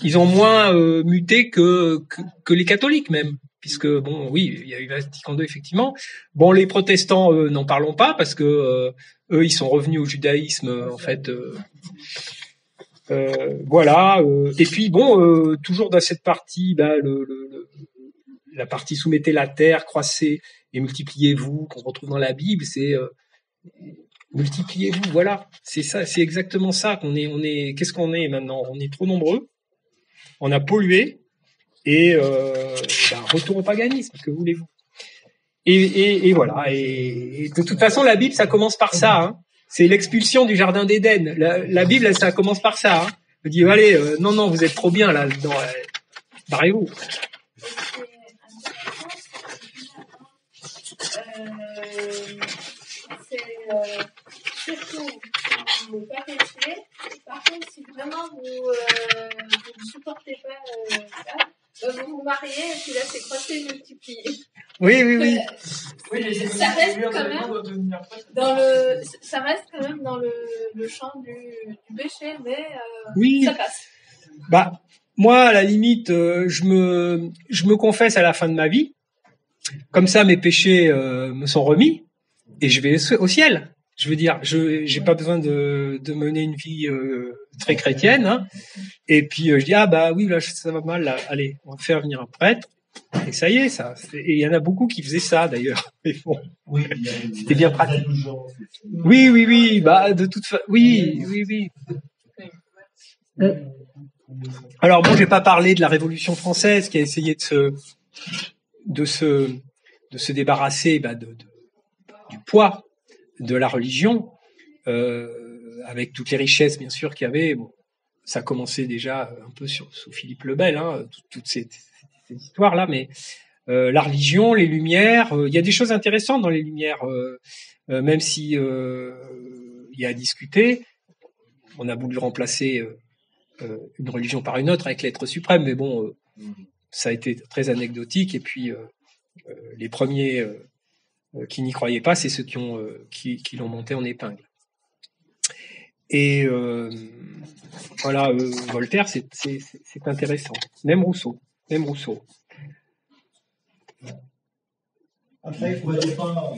Ils ont moins muté que les catholiques même, puisque bon, oui, il y a eu Vatican II effectivement. Bon, les protestants, n'en parlons pas parce que eux, ils sont revenus au judaïsme en fait. Voilà. Et puis bon, toujours dans cette partie, la partie soumettez la terre, croissez et multipliez-vous qu'on retrouve dans la Bible, c'est multipliez-vous, voilà. C'est ça, c'est exactement ça qu'on est. Qu'est-ce qu'on est maintenant? On est trop nombreux. On a pollué et retour au paganisme. Que voulez-vous? Et voilà. Et de toute façon, la Bible, ça commence par ça. Hein. C'est l'expulsion du jardin d'Éden. La Bible, ça commence par ça. Hein. On dit allez, non, vous êtes trop bien là. Barrez-vous. Surtout, vous ne pas pécher. Par contre, si vraiment vous ne supportez pas ça, vous vous mariez et puis là, c'est croisé et multiplié. Oui. Ça reste quand même dans le champ du péché, mais oui. Ça passe. Moi, à la limite, je me confesse à la fin de ma vie. Comme ça, mes péchés me sont remis et je vais au ciel. Je veux dire, j'ai pas besoin de mener une vie très chrétienne. Hein. Et puis je dis oui, là ça va mal. Là. Allez, on va faire venir un prêtre. Et ça y est, ça. Et il y en a beaucoup qui faisaient ça d'ailleurs. Mais bon, c'était bien pratique. Oui. De toute façon, oui. Alors bon, j'ai pas parlé de la Révolution française qui a essayé de se débarrasser du poids de la religion, avec toutes les richesses bien sûr qu'il y avait. Bon, ça commençait déjà un peu sous Philippe le Bel, hein, toutes ces histoires-là, mais la religion, les Lumières, il y a des choses intéressantes dans les Lumières, même si il y a à discuter. On a voulu remplacer une religion par une autre avec l'être suprême, mais bon, ça a été très anecdotique. Et puis les premiers qui n'y croyaient pas, c'est ceux qui l'ont monté en épingle. Et voilà, Voltaire, c'est intéressant. Même Rousseau. Après, il ne faudrait pas.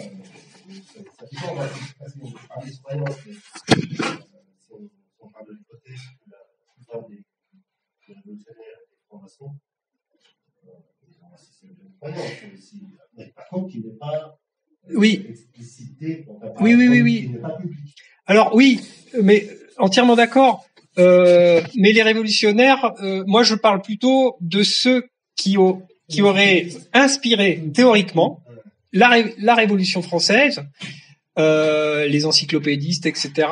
Ça dépend, parce qu'on parle d'expérience, mais si on parle de l'hypothèse que la plupart des révolutionnaires et des francs-maçons, c'est une croyance, mais par contre, qui n'est pas explicité, oui. Qui n'est pas public. Alors oui, mais entièrement d'accord. Mais les révolutionnaires, moi je parle plutôt de ceux qui auraient inspiré théoriquement la Révolution française, les encyclopédistes, etc.,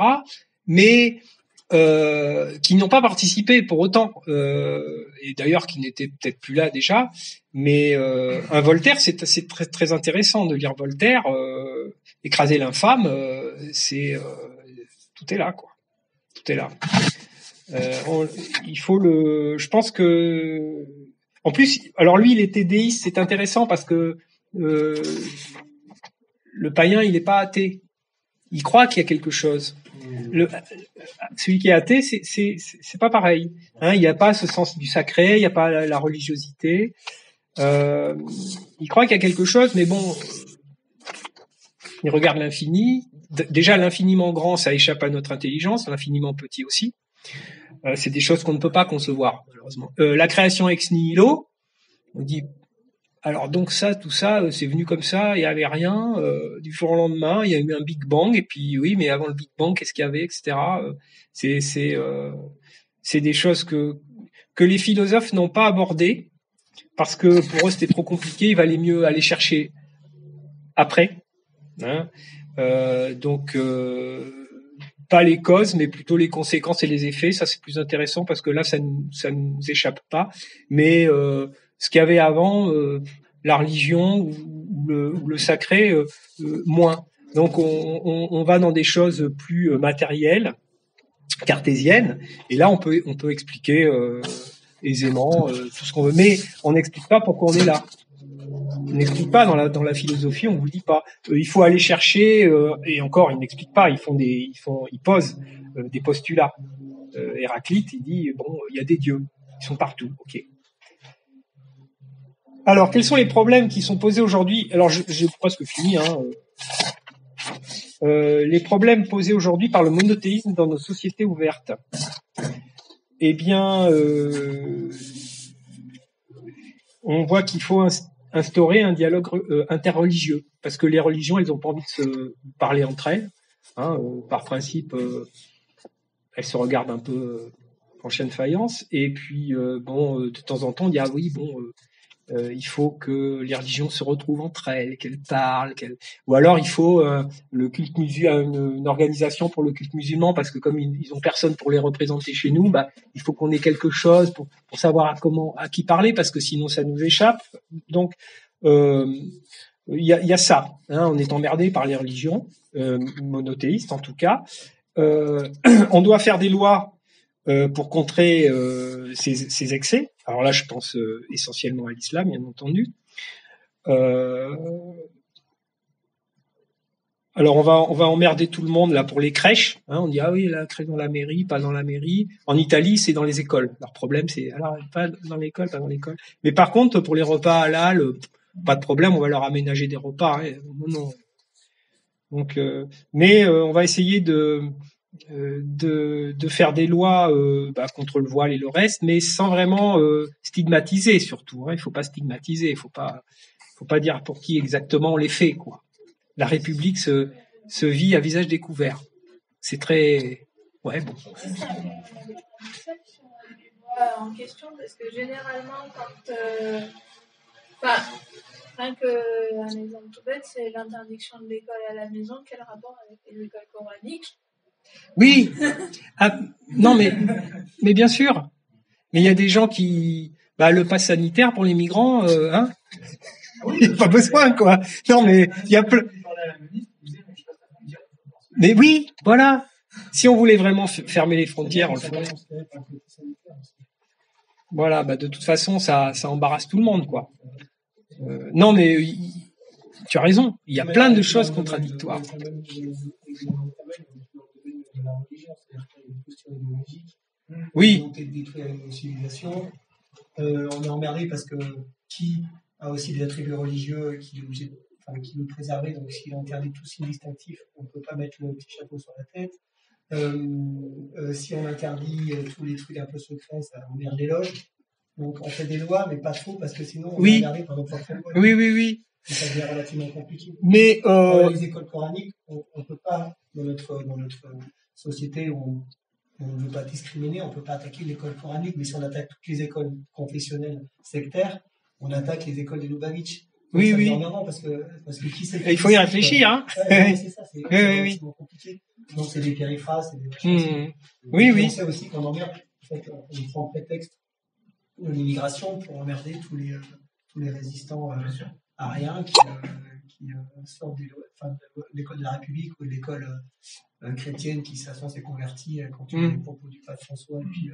mais qui n'ont pas participé pour autant, et d'ailleurs qui n'étaient peut-être plus là déjà, mais un Voltaire, c'est très, très intéressant de lire Voltaire, écraser l'infâme, tout est là, quoi. Tout est là. Je pense que, en plus, alors lui, il était déiste, c'est intéressant parce que le païen, il n'est pas athée. Il croit qu'il y a quelque chose. Celui qui est athée, c'est pas pareil. Hein, il n'y a pas ce sens du sacré, il n'y a pas la religiosité. Il croit qu'il y a quelque chose, mais bon, il regarde l'infini. Déjà, l'infiniment grand, ça échappe à notre intelligence, l'infiniment petit aussi. C'est des choses qu'on ne peut pas concevoir, malheureusement. La création ex nihilo, on dit, alors donc tout ça, c'est venu comme ça, il n'y avait rien, du jour au lendemain, il y a eu un Big Bang, et puis oui, mais avant le Big Bang, qu'est-ce qu'il y avait, etc. C'est des choses que les philosophes n'ont pas abordées, parce que pour eux c'était trop compliqué, il valait mieux aller chercher après. Hein. Pas les causes, mais plutôt les conséquences et les effets. Ça, c'est plus intéressant parce que là, ça nous échappe pas. Mais ce qu'il y avait avant, la religion ou le sacré, moins. Donc, on va dans des choses plus matérielles, cartésiennes. Et là, on peut expliquer aisément tout ce qu'on veut. Mais on n'explique pas pourquoi on est là. On n'explique pas dans la philosophie, on vous dit pas. Il faut aller chercher et encore, ils n'expliquent pas. Ils posent des postulats. Héraclite, il dit bon, il y a des dieux, ils sont partout. Ok. Alors, quels sont les problèmes qui sont posés aujourd'hui? Alors, j'ai presque fini. Les problèmes posés aujourd'hui par le monothéisme dans nos sociétés ouvertes. Eh bien, on voit qu'il faut instaurer un dialogue interreligieux, parce que les religions, elles n'ont pas envie de se parler entre elles. Hein, par principe, elles se regardent un peu en chien de faïence. Et puis, de temps en temps, on dit ah oui, il faut que les religions se retrouvent entre elles, qu'elles parlent, ou alors il faut le culte musulman, une organisation pour le culte musulman, parce que comme ils ont personne pour les représenter chez nous, il faut qu'on ait quelque chose pour savoir à qui parler, parce que sinon ça nous échappe. Donc il y a ça. Hein, on est emmerdé par les religions monothéistes en tout cas. On doit faire des lois pour contrer ces excès. Alors là, je pense essentiellement à l'islam, bien entendu. Alors on va emmerder tout le monde là pour les crèches. Hein, on dit ah oui, la crèche dans la mairie, pas dans la mairie. En Italie, c'est dans les écoles. Leur problème, c'est alors pas dans l'école, pas dans l'école. Mais par contre, pour les repas halal, pas de problème, on va leur aménager des repas. Hein. Non. Donc, on va essayer de faire des lois contre le voile et le reste, mais sans vraiment stigmatiser surtout. Hein. Il faut pas stigmatiser, il faut pas dire pour qui exactement on les fait, quoi. La République se vit à visage découvert. C'est très bon. En question, parce que généralement, quand rien qu'un exemple tout bête, c'est l'interdiction de l'école à la maison. Quel rapport avec les écoles coraniques? Oui. Non, mais bien sûr. Mais il y a des gens qui, le pass sanitaire pour les migrants, hein. Il n'y a pas besoin, quoi. Non, mais il y a plein. Mais oui, voilà. Si on voulait vraiment fermer les frontières, on le ferait. Voilà, de toute façon, ça embarrasse tout le monde, quoi. Non, mais tu as raison. Il y a plein de choses contradictoires. Oui. On est emmerdé parce que qui a aussi des attributs religieux qu'il est obligé qui veut préserver, donc s'il interdit tout signe distinctif, on ne peut pas mettre le petit chapeau sur la tête. Si on interdit tous les trucs un peu secrets, ça emmerde les loges. Donc on fait des lois, mais pas trop, parce que sinon on va regarder par nos propres lois. Oui. Ça devient relativement compliqué. Mais les écoles coraniques, on ne peut pas, dans notre société où on ne veut pas discriminer, on ne peut pas attaquer l'école coranique, mais si on attaque toutes les écoles confessionnelles sectaires, on attaque les écoles des Lubavitch. Oui. Parce que qui sait, il faut y réfléchir, hein. C'est ça, c'est relativement compliqué. Donc c'est des périphrases, c'est des machins. Oui. On sait aussi qu'on emmerde, en fait, on prend prétexte de l'immigration pour emmerder tous les résistants ariens qui sortent de l'école de la République ou de l'école chrétienne qui s'est convertie quand tu as les propos du pape François et puis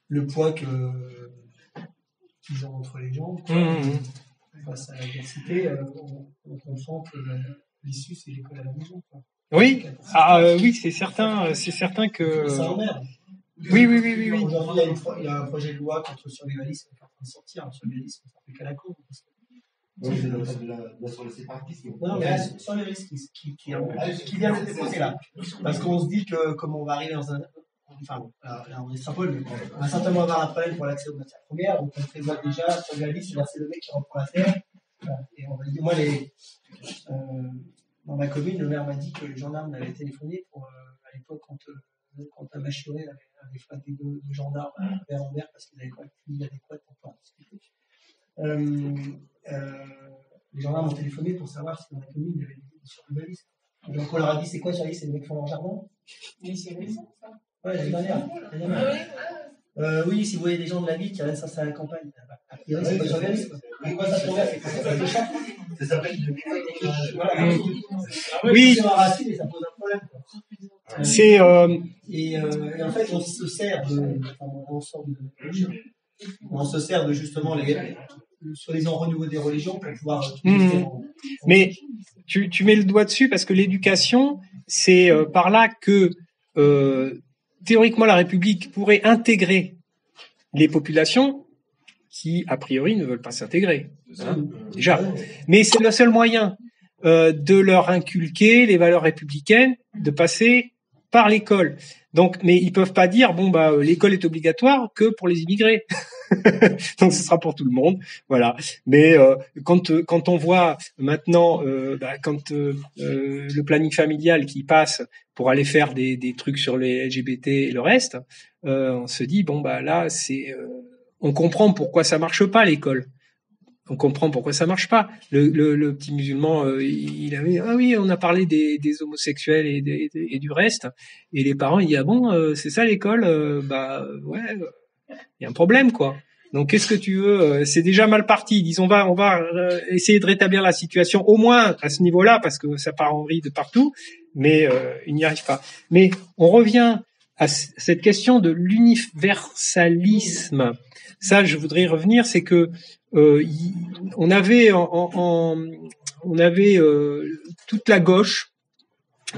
le poids qu'ils ont entre les jambes face à l'adversité, on comprend que l'issue c'est l'école à la maison, quoi. Oui, oui, c'est certain que ça emmerde. Oui. Aujourd'hui, il y a un projet de loi contre le survivalisme qui est en train de sortir. Le survivalisme, ça fait qu'à la cour. Oui, c'est la sur le séparatisme. Non, mais le survivalisme qui vient d'être déposé là. Parce qu'on se dit que, comme on va arriver dans un. Enfin, là, on extrapole, mais on va certainement avoir un problème pour l'accès aux matières premières. Donc, on prévoit déjà, survivalisme, c'est le mec qui reprend la terre. Et on va dire, moi, dans ma commune, le maire m'a dit que les gendarmes m'avaient téléphoné à l'époque quand un machuré avait frappé deux gendarmes vers en mer parce qu'ils n'avaient pas une ligne adéquate pour pouvoir discuter. Les gendarmes ont téléphoné pour savoir si dans la commune il y avait des survivalistes. Donc on leur a dit c'est quoi survivalisme, c'est les mecs qui font leur jardin. Mais c'est récent ça. Ouais, l'année dernière. Oui, si vous voyez des gens de la ville qui viennent s'installer à la campagne, a priori c'est pas survivalisme. Mais quoi ça tombe là, c'est que ça s'échappe. Ça s'appelle oui, c'est un racine et ça pose un problème. C'est et en fait on se sert de justement les soi-disant renouveau des religions pour pouvoir mais tu mets le doigt dessus parce que l'éducation c'est par là que théoriquement la République pourrait intégrer les populations qui a priori ne veulent pas s'intégrer, hein, déjà, mais c'est le seul moyen de leur inculquer les valeurs républicaines, de passer par l'école. Donc, mais ils peuvent pas dire l'école est obligatoire que pour les immigrés. Donc ce sera pour tout le monde, voilà. Mais quand on voit maintenant le planning familial qui passe pour aller faire des trucs sur les LGBT et le reste, on se dit là c'est on comprend pourquoi ça marche pas l'école. On comprend pourquoi ça marche pas. Le petit musulman, il avait on a parlé des homosexuels et du reste, et les parents ils disent c'est ça l'école, ouais, il y a un problème quoi. Donc qu'est-ce que tu veux, c'est déjà mal parti. Ils disent on va essayer de rétablir la situation au moins à ce niveau-là parce que ça part en vrille de partout, mais ils n'y arrivent pas. Mais on revient à cette question de l'universalisme. Ça, je voudrais y revenir, c'est que on avait toute la gauche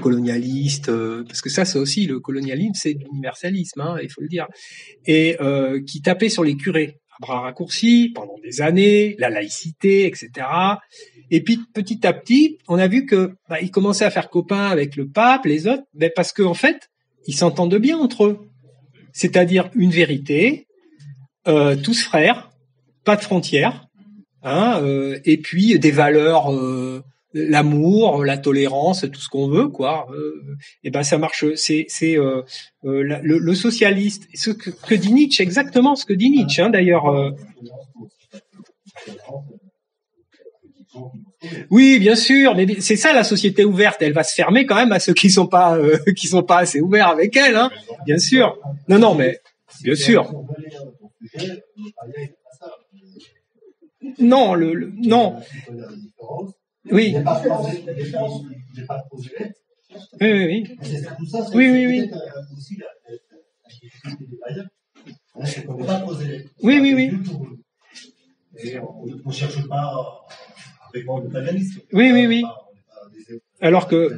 colonialiste, parce que ça c'est aussi le colonialisme, c'est de l'universalisme, hein, il faut le dire, et qui tapait sur les curés à bras raccourcis pendant des années, la laïcité, etc. Et puis petit à petit, on a vu que ils commençaient à faire copains avec le pape, les autres, parce que en fait, ils s'entendent bien entre eux, c'est-à-dire une vérité, tous frères, pas de frontières, hein, et puis des valeurs, l'amour, la tolérance, tout ce qu'on veut, quoi. Et ça marche. C'est le socialiste. Ce que dit Nietzsche, exactement ce que dit Nietzsche, hein, d'ailleurs. Oui, bien sûr, mais c'est ça la société ouverte. Elle va se fermer quand même à ceux qui sont pas assez ouverts avec elle, hein. Bien sûr. Non, mais bien sûr. Non, non. Oui. Oui. Oui. Oui. Et on ne cherche pas avec le paganisme. Oui. Alors que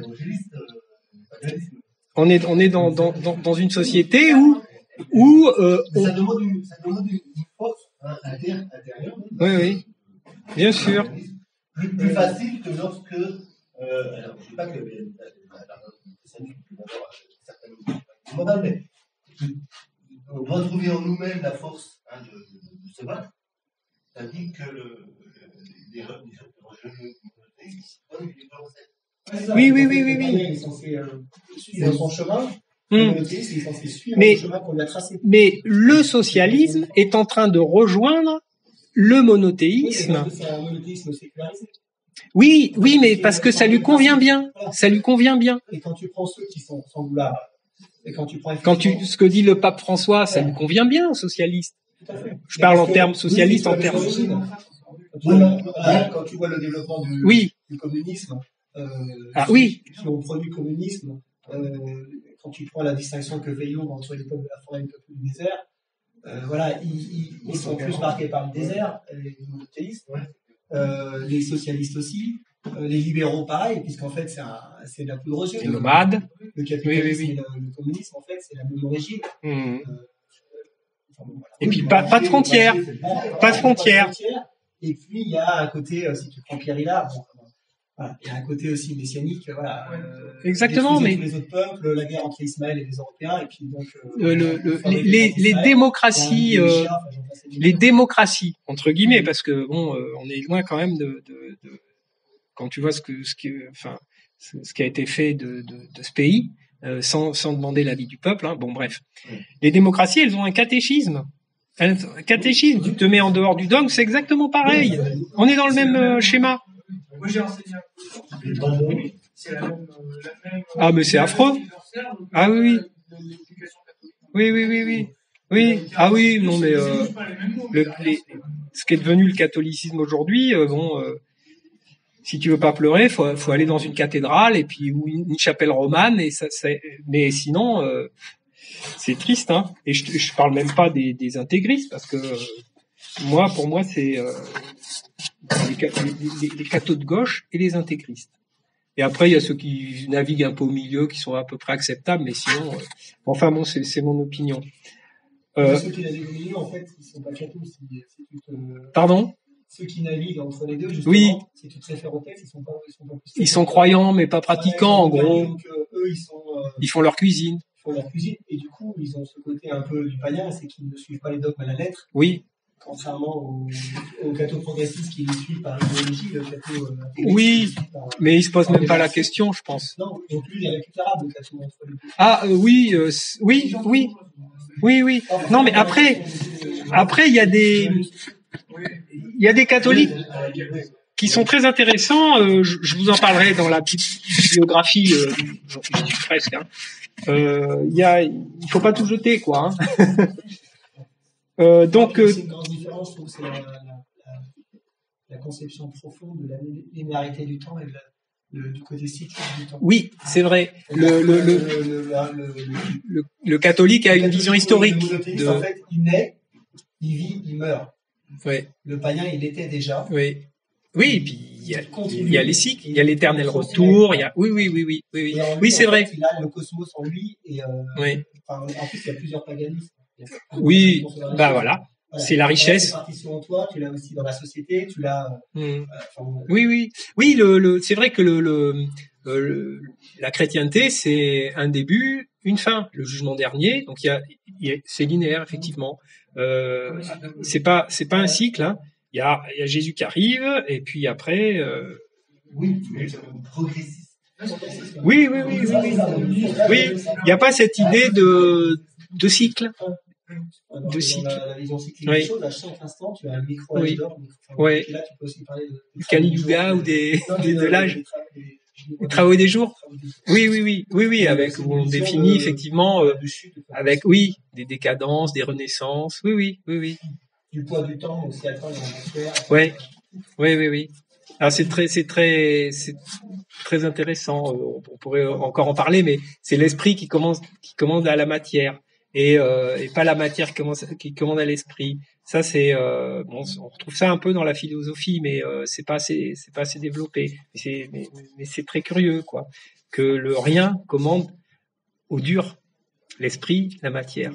on est dans une société où ça demande une force Oui, oui, bien sûr. Plus facile que lorsque, alors je ne dis pas que certaines morales, mais on doit trouver en nous-mêmes la force de se battre. Ça dit que les religieux Oui. Il est censé suivre son chemin. Le monothéisme, il est censé suivre le chemin qu'on lui a tracé. Mais le socialisme est en train de rejoindre le monothéisme. Parce que c'est un monothéisme sécularisé. Oui, mais parce que ça lui convient bien. Ça lui convient bien. Et quand tu prends ceux qui sont sans vouloir, et quand tu prends ce que dit le pape François, ça lui convient bien aux socialistes. Tout à fait. Je parle en termes socialistes, en termes. Quand tu vois le développement du communisme, qui ont produit le communisme, quand tu prends la distinction que fait Jung entre les peuples de la forêt et les peuples du désert, ils sont plus marqués par le désert, les monothéistes, les socialistes aussi, les libéraux pareil, puisqu'en fait c'est de la poudre aux yeux. Les nomades. Le capitalisme et le communisme, en fait, c'est la même origine. Et puis pas de frontières. Pas de frontières. Et puis il y a un côté, si tu prends Pierre Hillard, il y a un côté aussi messianique, exactement, mais les autres peuples, la guerre entre Ismaël et les Européens, et puis donc les démocraties entre guillemets, parce que on est loin quand même de quand tu vois ce qui a été fait de ce pays, sans demander l'avis du peuple. Bon, bref, les démocraties, elles ont un catéchisme. Un catéchisme, tu te mets en dehors du dogme, c'est exactement pareil. On est dans le même schéma. Moi, j'ai enseigné c'est la même. Ah, mais c'est affreux. Ah oui. Oui. Ah oui, non, mais ce qui est devenu le catholicisme aujourd'hui, si tu veux pas pleurer, faut aller dans une cathédrale et puis ou une chapelle romane et mais sinon c'est triste, hein. Et je parle même pas des intégristes parce que pour moi c'est les cathos de gauche et les intégristes. Et après il y a ceux qui naviguent un peu au milieu, qui sont à peu près acceptables, mais sinon c'est mon opinion. Ceux qui naviguent au milieu, en fait, ils sont pas cathos. Pardon? Ceux qui naviguent entre les deux, justement, si tu te réfères au texte, ils sont croyants mais pas pratiquants, en gros. Donc, eux, ils font leur cuisine. Et du coup, ils ont ce côté un peu du païen, c'est qu'ils ne suivent pas les dogmes à la lettre. Oui. Contrairement aux cathos progressistes qui les suivent par idéologie, le catho oui, mais ils se posent même pas la question, je pense. Non, donc lui, il est récupérable, le catho entre les deux. Ah, oui. Non, mais après, il y a des catholiques qui sont très intéressants. Je vous en parlerai dans la petite biographie, presque. Il faut pas tout jeter, quoi. Donc, c'est une grande différence, je trouve, c'est la conception profonde de la linéarité du temps et du côté cyclique du temps. Oui, c'est vrai. Le catholique a une vision historique. En fait, il naît, il vit, il meurt. Oui. Le païen, il était déjà. Oui, et puis il y a les cycles, il y a l'éternel retour, il y a oui, c'est vrai. Il a le cosmos en lui et en plus il y a plusieurs paganismes. Oui, voilà. C'est la richesse. En toi, tu l'as aussi dans la société, tu l'as. Oui, c'est vrai que la chrétienté, c'est un début, une fin. Le jugement dernier, donc c'est linéaire effectivement. C'est pas un cycle. Hein. Il y a Jésus qui arrive et puis après. Progressiste. Oui. Il n'y a pas cette idée de cycle. De cycle. La vision cyclique des choses, à chaque instant, tu as un micro-âge d'or. Oui. Là, tu peux aussi parler de Kali Yuga ou de l'âge. Les travaux des jours. Oui, avec où on définit effectivement avec des décadences, des renaissances. Oui. Du poids du temps aussi à temps dans l'atmosphère. Oui. Alors c'est très intéressant. On pourrait encore en parler, mais c'est l'esprit qui commande à la matière. Et pas la matière qui commande à l'esprit. Ça c'est on retrouve ça un peu dans la philosophie, mais c'est pas assez développé. Mais c'est très curieux quoi, que le rien commande au dur, l'esprit, la matière.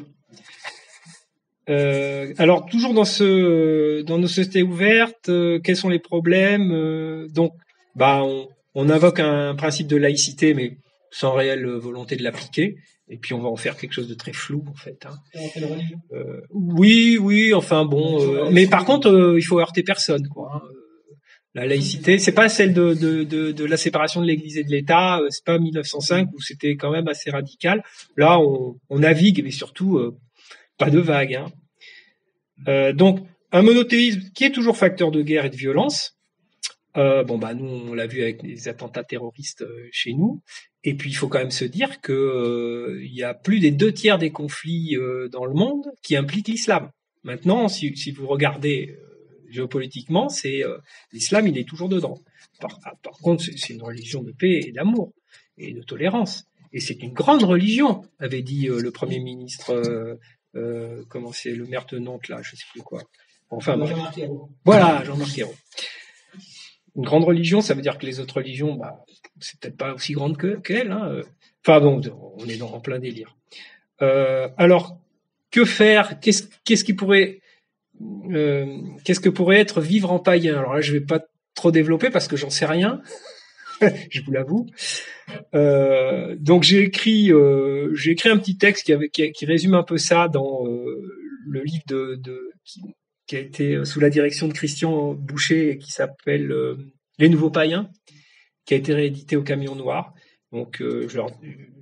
Alors toujours dans nos sociétés ouvertes, quels sont les problèmes donc, on invoque un principe de laïcité, mais sans réelle volonté de l'appliquer. Et puis on va en faire quelque chose de très flou en fait. Hein. Oui, enfin bon. Mais par contre, il faut heurter personne, quoi. Hein. La laïcité, c'est pas celle de la séparation de l'Église et de l'État. C'est pas 1905 où c'était quand même assez radical. Là, on navigue, mais surtout pas de vagues. Hein. Donc un monothéisme qui est toujours facteur de guerre et de violence. Nous on l'a vu avec les attentats terroristes chez nous. Et puis il faut quand même se dire que il y a plus des 2/3 des conflits dans le monde qui impliquent l'islam. Maintenant, si vous regardez géopolitiquement, c'est l'islam, il est toujours dedans. Par contre, c'est une religion de paix et d'amour et de tolérance. Et c'est une grande religion, avait dit le Premier ministre. Comment c'est le maire de Nantes là, je sais plus quoi. Enfin, Jean-Marc Ayrault. Voilà, Jean-Marc Ayrault. Une grande religion, ça veut dire que les autres religions, c'est peut-être pas aussi grande qu'elle. Hein. Enfin bon, on est en plein délire. Alors, que faire ? Qu'est-ce que pourrait être vivre en païen ? Alors là, je vais pas trop développer parce que j'en sais rien. Je vous l'avoue. Donc j'ai écrit un petit texte qui résume un peu ça dans le livre qui a été sous la direction de Christian Boucher et qui s'appelle Les Nouveaux Païens, qui a été réédité au Camion Noir. Donc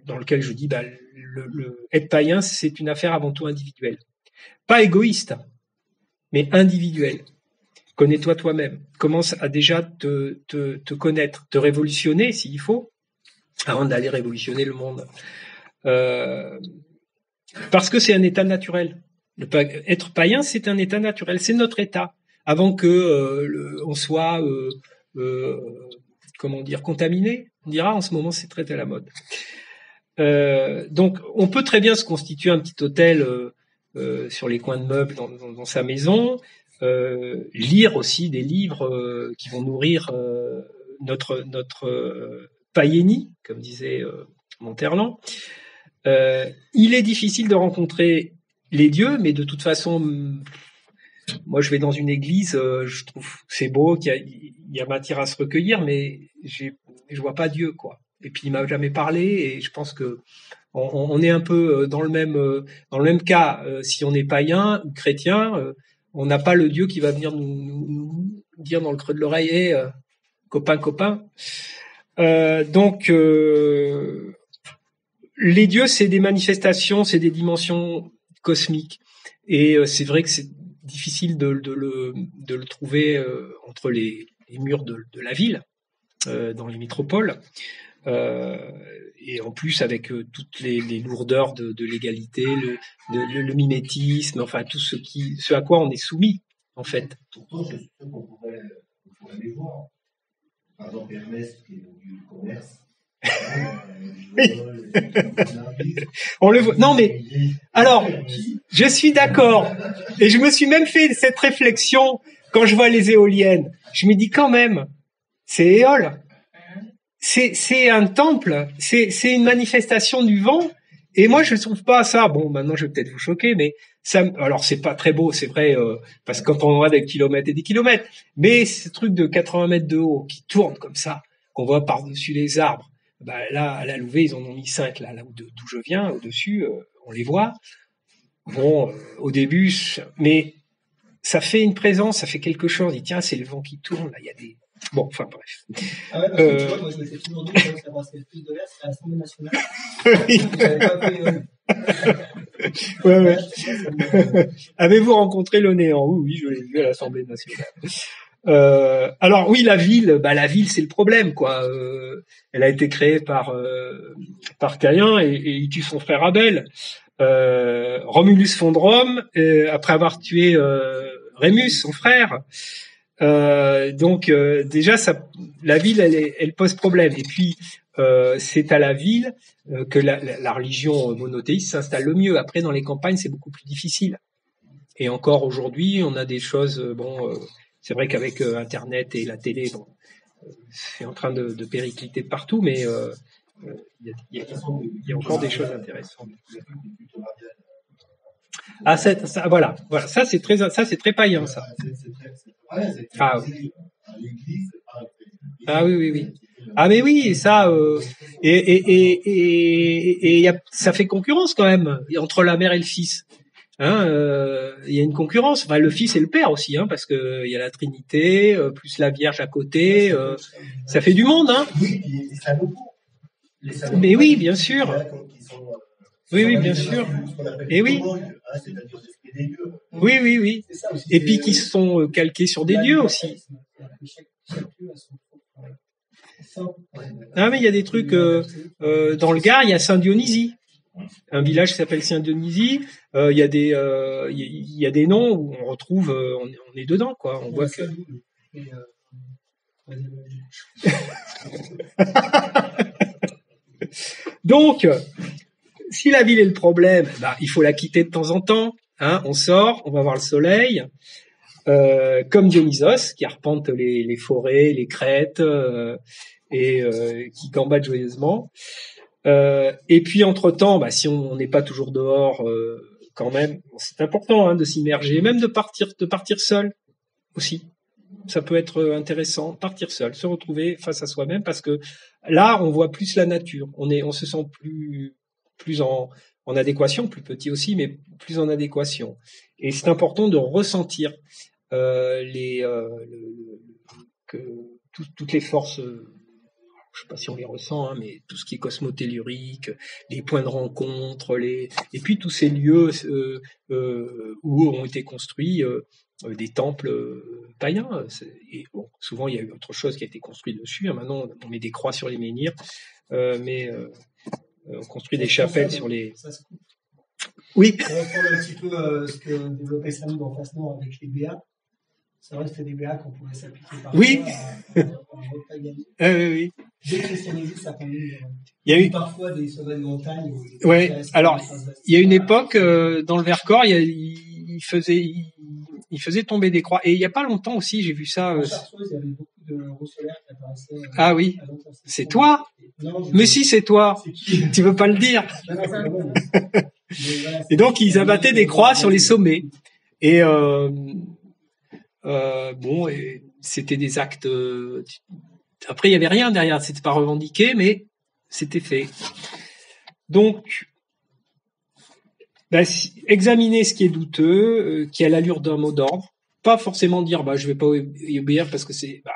dans lequel je dis être païen, c'est une affaire avant tout individuelle, pas égoïste, mais individuelle. Connais-toi toi-même. Commence à déjà te connaître, te révolutionner s'il faut, avant d'aller révolutionner le monde. Parce que c'est un état naturel. Être païen, c'est un état naturel, c'est notre état. Avant que on soit, contaminé, on dira. En ce moment, c'est très à la mode. Donc, on peut très bien se constituer un petit hôtel sur les coins de meubles dans sa maison. Lire aussi des livres qui vont nourrir notre païennie, comme disait Monterland. Il est difficile de rencontrer les dieux, mais de toute façon, moi je vais dans une église, je trouve c'est beau, qu'il y a matière à se recueillir, mais je vois pas Dieu, quoi. Et puis il m'a jamais parlé, et je pense que on est un peu dans le même cas. Si on est païen ou chrétien, on n'a pas le Dieu qui va venir nous dire dans le creux de l'oreille, copain. Donc les dieux, c'est des manifestations, c'est des dimensions cosmiques, et c'est vrai que c'est difficile de le trouver entre les murs de la ville, dans les métropoles, et en plus avec toutes les lourdeurs de l'égalité, le mimétisme, enfin tout ce à quoi on est soumis en fait. Pourtant, je suis sûr qu'on pourrait les voir. Par exemple, Hermès, qui est le lieu du commerce. On le voit. Non mais alors, je suis d'accord, et je me suis même fait cette réflexion quand je vois les éoliennes. Je me dis quand même, c'est Éole, c'est un temple, c'est une manifestation du vent. Et moi, je trouve pas ça. Bon, maintenant, je vais peut-être vous choquer, mais ça. Alors, c'est pas très beau, c'est vrai, parce que quand on voit des kilomètres et des kilomètres, mais ce truc de 80 mètres de haut qui tourne comme ça, qu'on voit par-dessus les arbres. Là, à la Louvet, ils en ont mis 5, là d'où je viens, au-dessus, on les voit. Bon, au début, mais ça fait une présence, ça fait quelque chose. On dit, tiens, c'est le vent qui tourne, là, il y a des... Bon, enfin, bref. Ah ouais, parce que tu vois, moi, je m'étais toujours dit que ça brasserait plus de l'air, c'est à l'Assemblée nationale. Ouais. Avez-vous rencontré le néant ? Oui, je l'ai vu à l'Assemblée nationale. Alors oui, la ville, c'est le problème, quoi. Elle a été créée par Caïn et il tue son frère Abel. Romulus fond de Rome après avoir tué Rémus, son frère. Donc déjà, la ville, elle pose problème. Et puis c'est à la ville que la religion monothéiste s'installe le mieux. Après, dans les campagnes, c'est beaucoup plus difficile. Et encore aujourd'hui, on a des choses. C'est vrai qu'avec Internet et la télé, c'est en train de péricliter partout, mais il y a encore des choses intéressantes. Ah, ça, voilà, ça c'est très païen, ça. Ah, ah oui, oui, oui. Ah mais oui, ça ça fait concurrence quand même entre la mère et le fils. Hein, il y a une concurrence. Enfin, le fils et le père aussi, hein, parce que il y a la Trinité plus la Vierge à côté. Ça fait du monde, hein. Mais oui, bien sûr. Oui, oui, bien sûr. Et oui. Oui, oui, oui. Et puis qui sont calqués sur des dieux aussi. Ah mais il y a des trucs dans le Gard, il y a Saint-Dionysie, un village qui s'appelle Saint-Dionysie. Il y a des noms où on retrouve, on est dedans quoi. On voit que. Donc, si la ville est le problème, bah, il faut la quitter de temps en temps. Hein, on sort, on va voir le soleil. Comme Dionysos qui arpente les forêts, les crêtes et qui gambade joyeusement. Et puis entre-temps, bah, si on n'est pas toujours dehors, quand même, c'est important hein, de s'immerger, même de partir seul aussi. Ça peut être intéressant, partir seul, se retrouver face à soi-même, parce que là, on voit plus la nature. On se sent plus en adéquation, plus petit aussi, mais plus en adéquation. Et c'est important de ressentir toutes les forces. Je sais pas si on les ressent, hein, mais tout ce qui est cosmotellurique, les points de rencontre, et puis tous ces lieux où ont été construits des temples païens. Et bon, souvent il y a eu autre chose qui a été construit dessus. Hein. Maintenant, on met des croix sur les menhirs, mais on construit des chapelles sur les. Oui. On va reprendre un petit peu ce que développait Sanou dans Face Nord avec les BA. C'est vrai que c'était des BA qu'on pouvait s'appliquer par oui. Oui. Déchristianiser certains livres. Il y a eu parfois des sommets de montagne. Ouais. Alors, il y a une époque dans le Vercors, il faisait tomber des croix. Et il y a pas longtemps aussi, j'ai vu ça. En Chartreuse, il y avait beaucoup de rousseleurs qui apparaissaient. Ah oui. C'est toi. Non, mais si c'est toi. Tu veux pas le dire. Et donc ils abattaient des croix sur les sommets. Et bon, et c'était des actes. Après, il y avait rien derrière. C'était pas revendiqué, mais c'était fait. Donc, examiner ce qui est douteux, qui a l'allure d'un mot d'ordre. Pas forcément dire, je vais pas y obéir parce que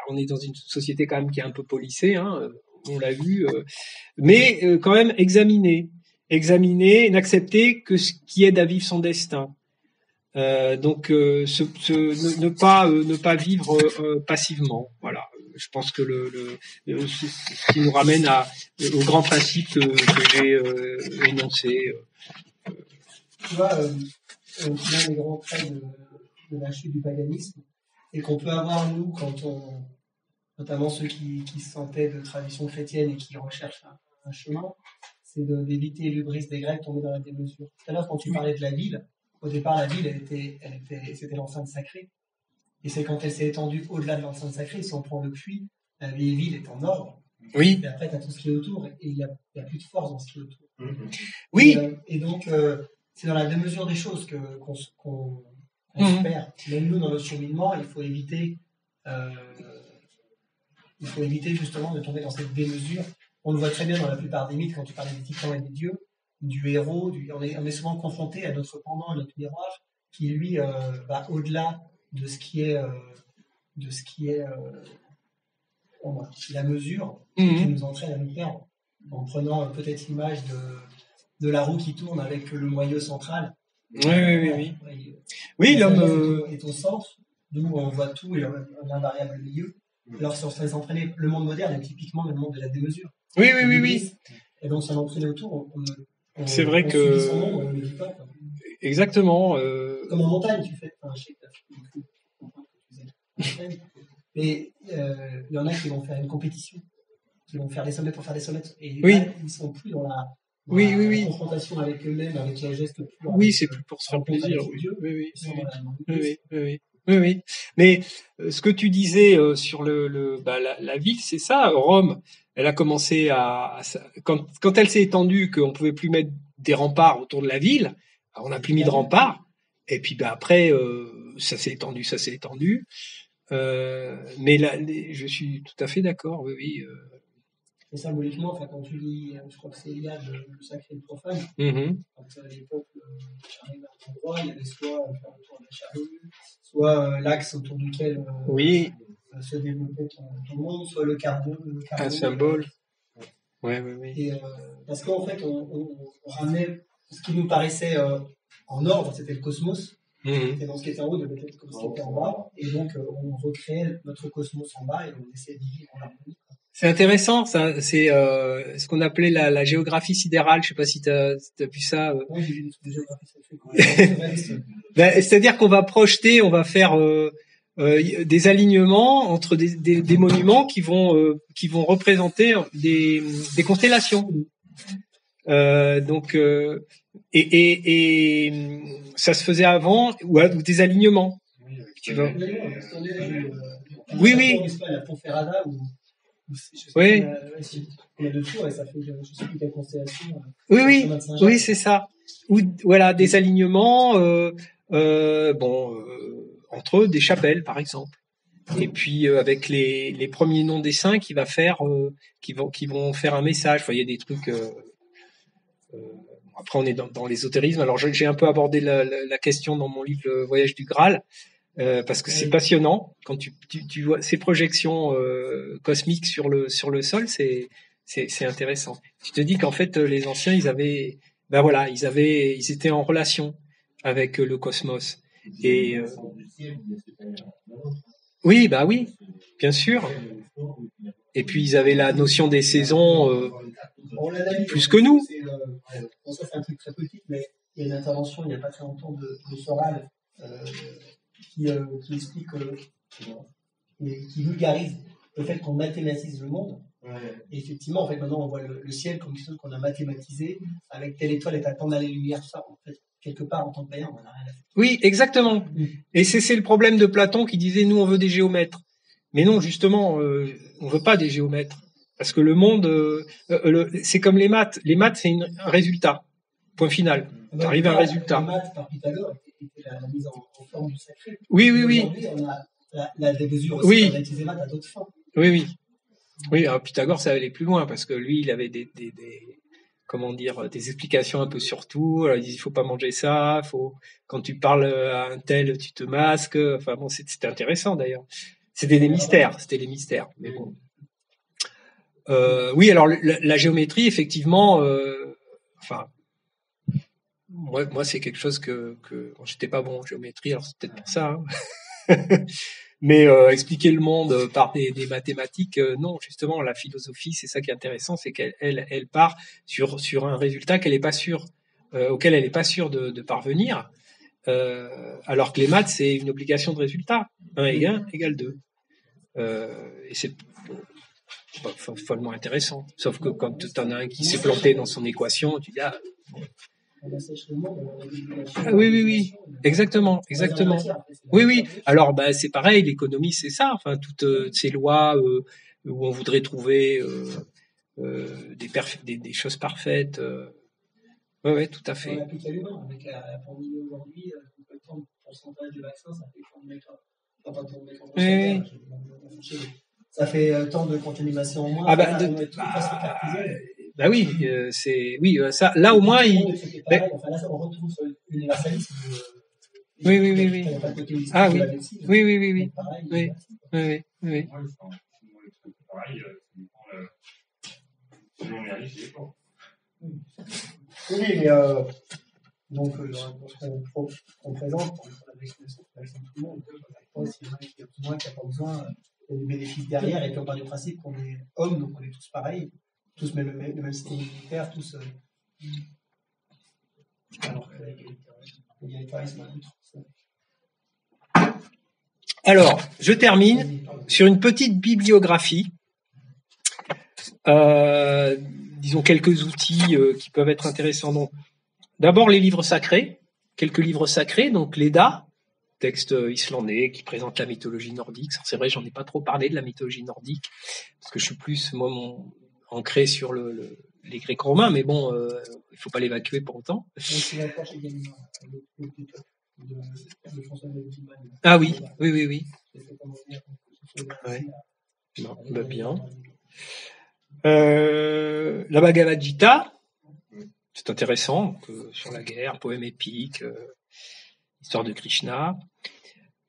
on est dans une société quand même qui est un peu policée, hein. On l'a vu. Mais quand même examiner, n'accepter que ce qui aide à vivre son destin. Donc ne pas vivre passivement. Voilà. Je pense que ce qui nous ramène au grand principe que j'ai énoncé. Tu vois, l'un des grands traits de la chute du paganisme, et qu'on peut avoir nous notamment ceux qui se sentaient de tradition chrétienne et qui recherchent un chemin, c'est d'éviter l'hubris des Grecs, tomber dans la démesure. Tout à l'heure, quand tu parlais de la ville, au départ, la ville, c'était l'enceinte sacrée. Et c'est quand elle s'est étendue au-delà de l'enceinte sacrée, si on prend le puits, la vieille ville est en ordre. Oui. Et après, tu as tout ce qui est autour, et il y a plus de force dans ce qui est autour. Oui. Et donc, c'est dans la démesure des choses qu'on se perd. Même nous, dans notre cheminement, il faut éviter justement de tomber dans cette démesure. On le voit très bien dans la plupart des mythes, quand tu parlais des titans et des dieux, du héros, on est souvent confronté à notre pendant, à notre miroir, qui lui va au-delà de ce qui est la mesure qui nous entraîne à nous perdre, en prenant peut-être l'image de la roue qui tourne avec le moyeu central. Oui, l'homme est au centre, d'où on voit tout et l'invariable milieu. Alors si on se laisse entraîner, le monde moderne est typiquement le monde de la démesure. Oui. Et donc, si on entraîne autour, c'est vrai que. Son nom, on ne le dit pas. Exactement. Comme en montagne, tu fais. Enfin, je sais que mais il y en a qui vont faire une compétition, qui vont faire des sommets pour faire des sommets. Et là, ils ne sont plus dans la confrontation avec eux-mêmes, avec les gestes purs. Oui, c'est plus pour se faire plaisir. Oui. Mais ce que tu disais sur la ville, c'est ça. Rome, elle a commencé quand elle s'est étendue, qu'on pouvait plus mettre des remparts autour de la ville. Alors, on n'a plus mis de rempart. Et puis après, ça s'est étendu. Mais là, je suis tout à fait d'accord. Oui. Et symboliquement, enfin, quand tu lis, je crois que c'est Iliade, le sacré et le profane, quand les peuples arrivent à un endroit, il y avait soit faire le tour de la charrue, soit l'axe autour duquel se développait ton monde, soit le cardo. Un symbole. Oui. Et, parce qu'en fait, on ramenait ce qui nous paraissait en ordre, c'était le cosmos. Et donc ce qui était en haut devait être comme ce qui était en bas. Et donc on recréait notre cosmos en bas et on essayait de vivre en harmonie. C'est intéressant, ça. C'est ce qu'on appelait la géographie sidérale. Je sais pas si t'as vu ça. Oui, j'ai vu des trucs de géographie. C'est-à-dire qu'on va projeter, on va faire des alignements entre des monuments qui vont représenter des constellations. Donc et ça se faisait avant ou des alignements. Tu vois. Oui. La Ponferrada oui. Il y a deux tours et ça fait je sais plus quelle constellation. Oui, c'est ça. Ou voilà des alignements entre eux des chapelles par exemple. Et puis avec les premiers noms des saints qui vont faire un message. Enfin, il y a des trucs. Après, on est dans l'ésotérisme. Alors, j'ai un peu abordé la question dans mon livre Le Voyage du Graal. Parce que c'est passionnant quand tu vois ces projections cosmiques sur le sol, c'est intéressant. Tu te dis qu'en fait les anciens ils étaient en relation avec le cosmos et oui bien sûr. Et puis ils avaient la notion des saisons plus que nous. Ça c'est un truc très petit, mais il y a une intervention il n'y a pas très longtemps de Soral. Qui explique, qui vulgarise le fait qu'on mathématise le monde. Et effectivement, en fait, maintenant, on voit le ciel comme quelque chose qu'on a mathématisé, avec telle étoile est à tant d'années-lumière, ça. En fait, quelque part, en tant que païen, on n'a rien à faire. Oui, exactement. Et c'est le problème de Platon qui disait, nous, on veut des géomètres. Mais non, justement, on veut pas des géomètres. Parce que le monde, c'est comme les maths. Les maths, c'est un résultat. Point final. Tu arrives à un résultat. Les maths, par Pythagore, était la mise en forme du sacré. Oui. Aujourd'hui, on a la démesure aussi, on a utilisé maths à d'autres fins. Oui. Alors Pythagore, ça allait plus loin, parce que lui, il avait des explications un peu sur tout. Alors, il disait, il faut pas manger ça, quand tu parles à un tel, tu te masques. Enfin bon, c'était intéressant d'ailleurs. C'était des mystères. Mais bon. Oui, alors la géométrie, effectivement, moi, c'est quelque chose que j'étais pas bon en géométrie, alors c'est peut-être pour ça. Mais expliquer le monde par des mathématiques, non, justement, la philosophie, c'est ça qui est intéressant, c'est qu'elle part sur un résultat qu'elle est pas sûre, auquel elle est pas sûre de parvenir, alors que les maths, c'est une obligation de résultat. 1 égale 1 égale 2. Et c'est follement intéressant. Sauf que quand tu en as un qui s'est planté dans son équation, tu dis oui, exactement. Oui. Alors, c'est pareil, l'économie, c'est ça. Enfin, toutes ces lois où on voudrait trouver des choses parfaites. Oui, tout à fait. On l'applique à l'humain. Avec la pandémie aujourd'hui, le temps de pourcentage de vaccins, ça fait tant de mecs en pourcentage. Ça fait tant de contamination en moins. Ça, là au moins, Enfin, là, on retrouve sur l'universalisme. Oui. Oui. Oui. Oui, mais donc qu'on présente, avec tout le monde, s'il y en a qui a besoin, qui n'a pas besoin, il y a des bénéfices derrière, et puis on part du principe qu'on est hommes, donc on est tous pareils, tous le même système immunitaire, tous. Alors que l'égalitarisme a d'autres. Alors, je termine sur une petite bibliographie. Disons quelques outils qui peuvent être intéressants. Donc, d'abord les livres sacrés, quelques livres sacrés, donc l'Edda, texte islandais qui présente la mythologie nordique. Alors, c'est vrai, j'en ai pas trop parlé de la mythologie nordique parce que je suis plus ancré sur les Grecs romains, mais bon, il faut pas l'évacuer pour autant. C'est la chez Gallimard, de François-David Gilman. Ah oui. Ouais. Non, bah bien. La Bhagavad Gita, c'est intéressant, donc, sur la guerre, poème épique, histoire de Krishna,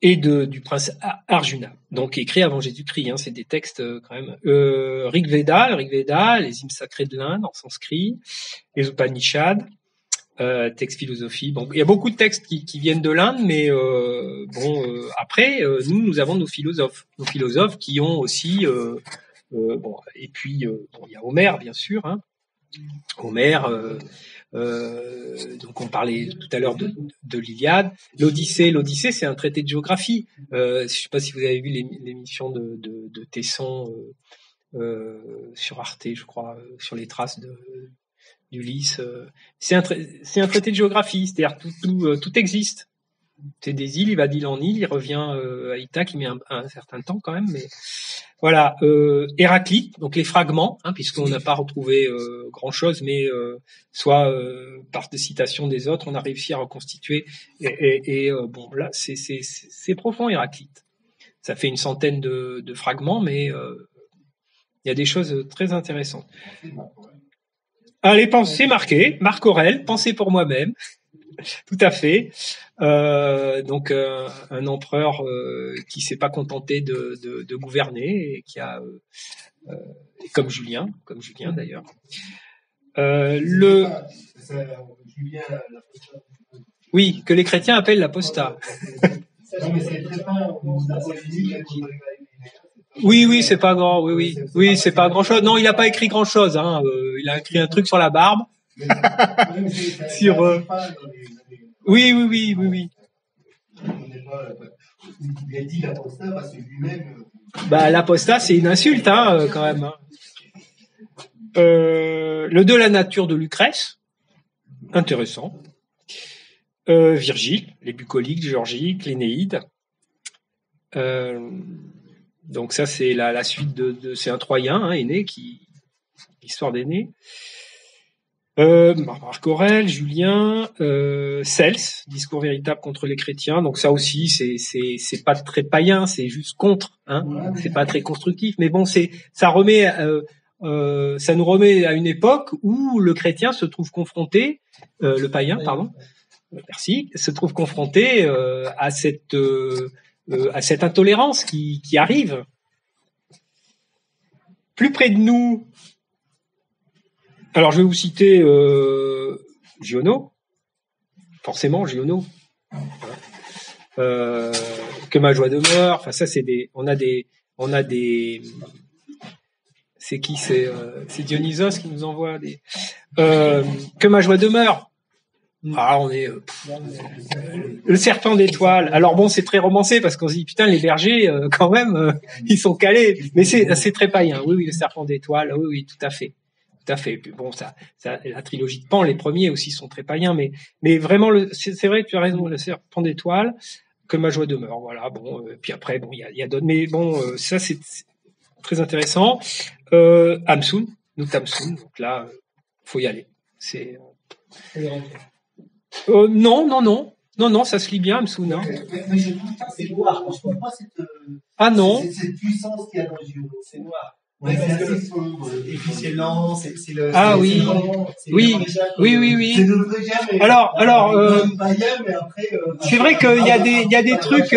et du prince Arjuna, donc écrit avant Jésus-Christ, c'est des textes quand même. Rig Veda, les hymnes sacrés de l'Inde en sanskrit, les Upanishads, textes philosophiques. Bon, il y a beaucoup de textes qui viennent de l'Inde, mais après, nous avons nos philosophes qui ont aussi et puis il y a Homère, bien sûr, Homère. Donc on parlait tout à l'heure de l'Iliade. L'Odyssée, c'est un traité de géographie. Je sais pas si vous avez vu l'émission de Tesson sur Arte, je crois, sur les traces d'Ulysse. C'est un traité de géographie, c'est-à-dire tout existe. C'est des îles, il va d'île en île, il revient à Ithaque, il met un certain temps quand même, mais voilà. Héraclite, donc les fragments, puisqu'on n'a pas retrouvé grand-chose, mais soit par des citations des autres, on a réussi à reconstituer. Et bon, là, c'est profond, Héraclite. Ça fait une centaine de fragments, mais il y a des choses très intéressantes. Allez, pensez marqué, Marc Aurèle, pensez pour moi-même. Tout à fait. Donc un empereur qui s'est pas contenté de gouverner et qui a comme Julien d'ailleurs. Julien, oui, que les chrétiens appellent l'apostat. Non, mais c'est très pas Oui, c'est pas grand. Oui, c'est pas grand chose. Non, il a pas écrit grand chose. Il a écrit un truc sur la barbe. Sur. Oui. Il a dit l'apostat parce que lui-même. L'apostat, c'est une insulte, quand même. Le de la nature de Lucrèce, intéressant. Virgile, les bucoliques, Géorgiques, l'Énéide. Donc ça, c'est la suite c'est un Troyen, Énée, l'histoire d'Énée. Marc Aurèle, Julien, Cels, discours véritable contre les chrétiens. Donc ça aussi, c'est pas très païen, c'est juste contre, c'est pas très constructif. Mais bon, ça nous remet à une époque où le chrétien se trouve confronté, le païen, pardon, merci, se trouve confronté à cette intolérance qui arrive. Plus près de nous. Alors, je vais vous citer Giono, forcément Giono. Que ma joie demeure. Enfin, ça, on a des. C'est qui? C'est Dionysos qui nous envoie des. Que ma joie demeure. On est le serpent d'étoiles. Alors bon, c'est très romancé parce qu'on se dit putain, les bergers quand même ils sont calés. Mais c'est très païen. Oui, le serpent d'étoiles. Oui, tout à fait. Puis bon, ça, la trilogie de Pan, les premiers aussi sont très païens, mais vraiment, c'est vrai que tu as raison, le serpent d'étoiles, que ma joie demeure. Voilà, bon, puis après, bon, il y a d'autres, mais bon, ça, c'est très intéressant. Hamsun, donc là, faut y aller. C'est, non, ça se lit bien, Hamsun, Mais je trouve que c'est noir, je comprends pas cette. Ah non. Cette puissance qu'il y a dans Giono, c'est noir. Ouais, c'est assez sombre. Et puis c'est lent, c'est le. Ah oui. Oui. C'est le vrai jamais. Alors, mais après, c'est vrai qu'il y a des trucs.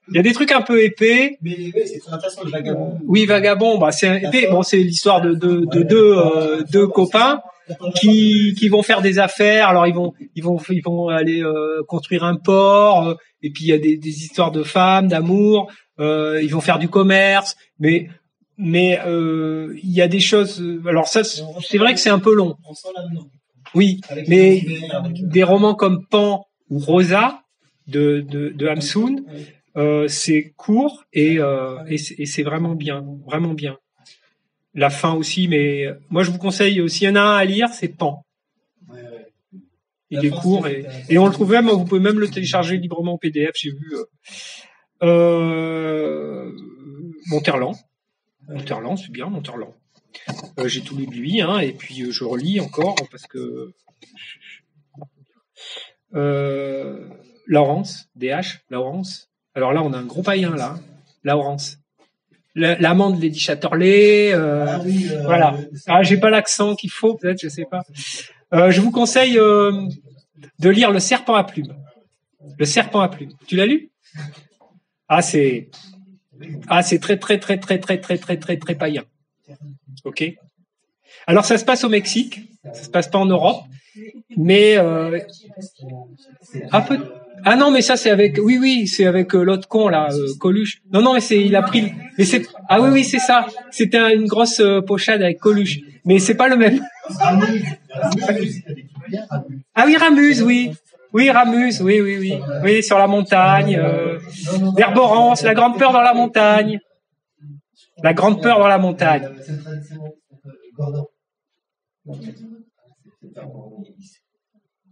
Il y a des trucs un peu épais. Mais oui, c'est très intéressant, le vagabond. Oui, vagabond, c'est épais. Bon, c'est l'histoire de deux copains qui vont faire des affaires. Alors ils vont aller construire un port. Et puis il y a des histoires de femmes, d'amour. Ils vont faire du commerce. Mais il y a des choses. Alors ça, c'est vrai que c'est un peu long. On sent l'avenir. Oui, mais des romans comme Pan ou Rosa de Hamsun. C'est court et c'est vraiment bien. La fin aussi, mais moi je vous conseille, s'il y en a un à lire, c'est Pan. Il est court et on le trouve même, vous pouvez même le télécharger librement en PDF, j'ai vu. Monterland, c'est bien, Monterland. J'ai tout lu de lui, hein, et puis je relis encore parce que Laurence, DH, Laurence. Alors là, on a un gros païen là, Laurence. L'amant de Lady Chatterley, voilà. Ah, j'ai pas l'accent qu'il faut, peut-être, je sais pas. Je vous conseille de lire Le Serpent à plumes. Le Serpent à plumes. Tu l'as lu? C'est très très païen. Ok. Alors ça se passe au Mexique, ça se passe pas en Europe, mais un peu. Ah non, mais ça c'est avec, oui, c'est avec l'autre con là, Coluche. Non, mais il a pris, mais c'est, ah oui, c'est ça. C'était une grosse pochade avec Coluche, mais c'est pas le même. Ah oui, Ramuse, oui, Ramuse, oui, sur la montagne, l'herborance, la grande peur dans la montagne,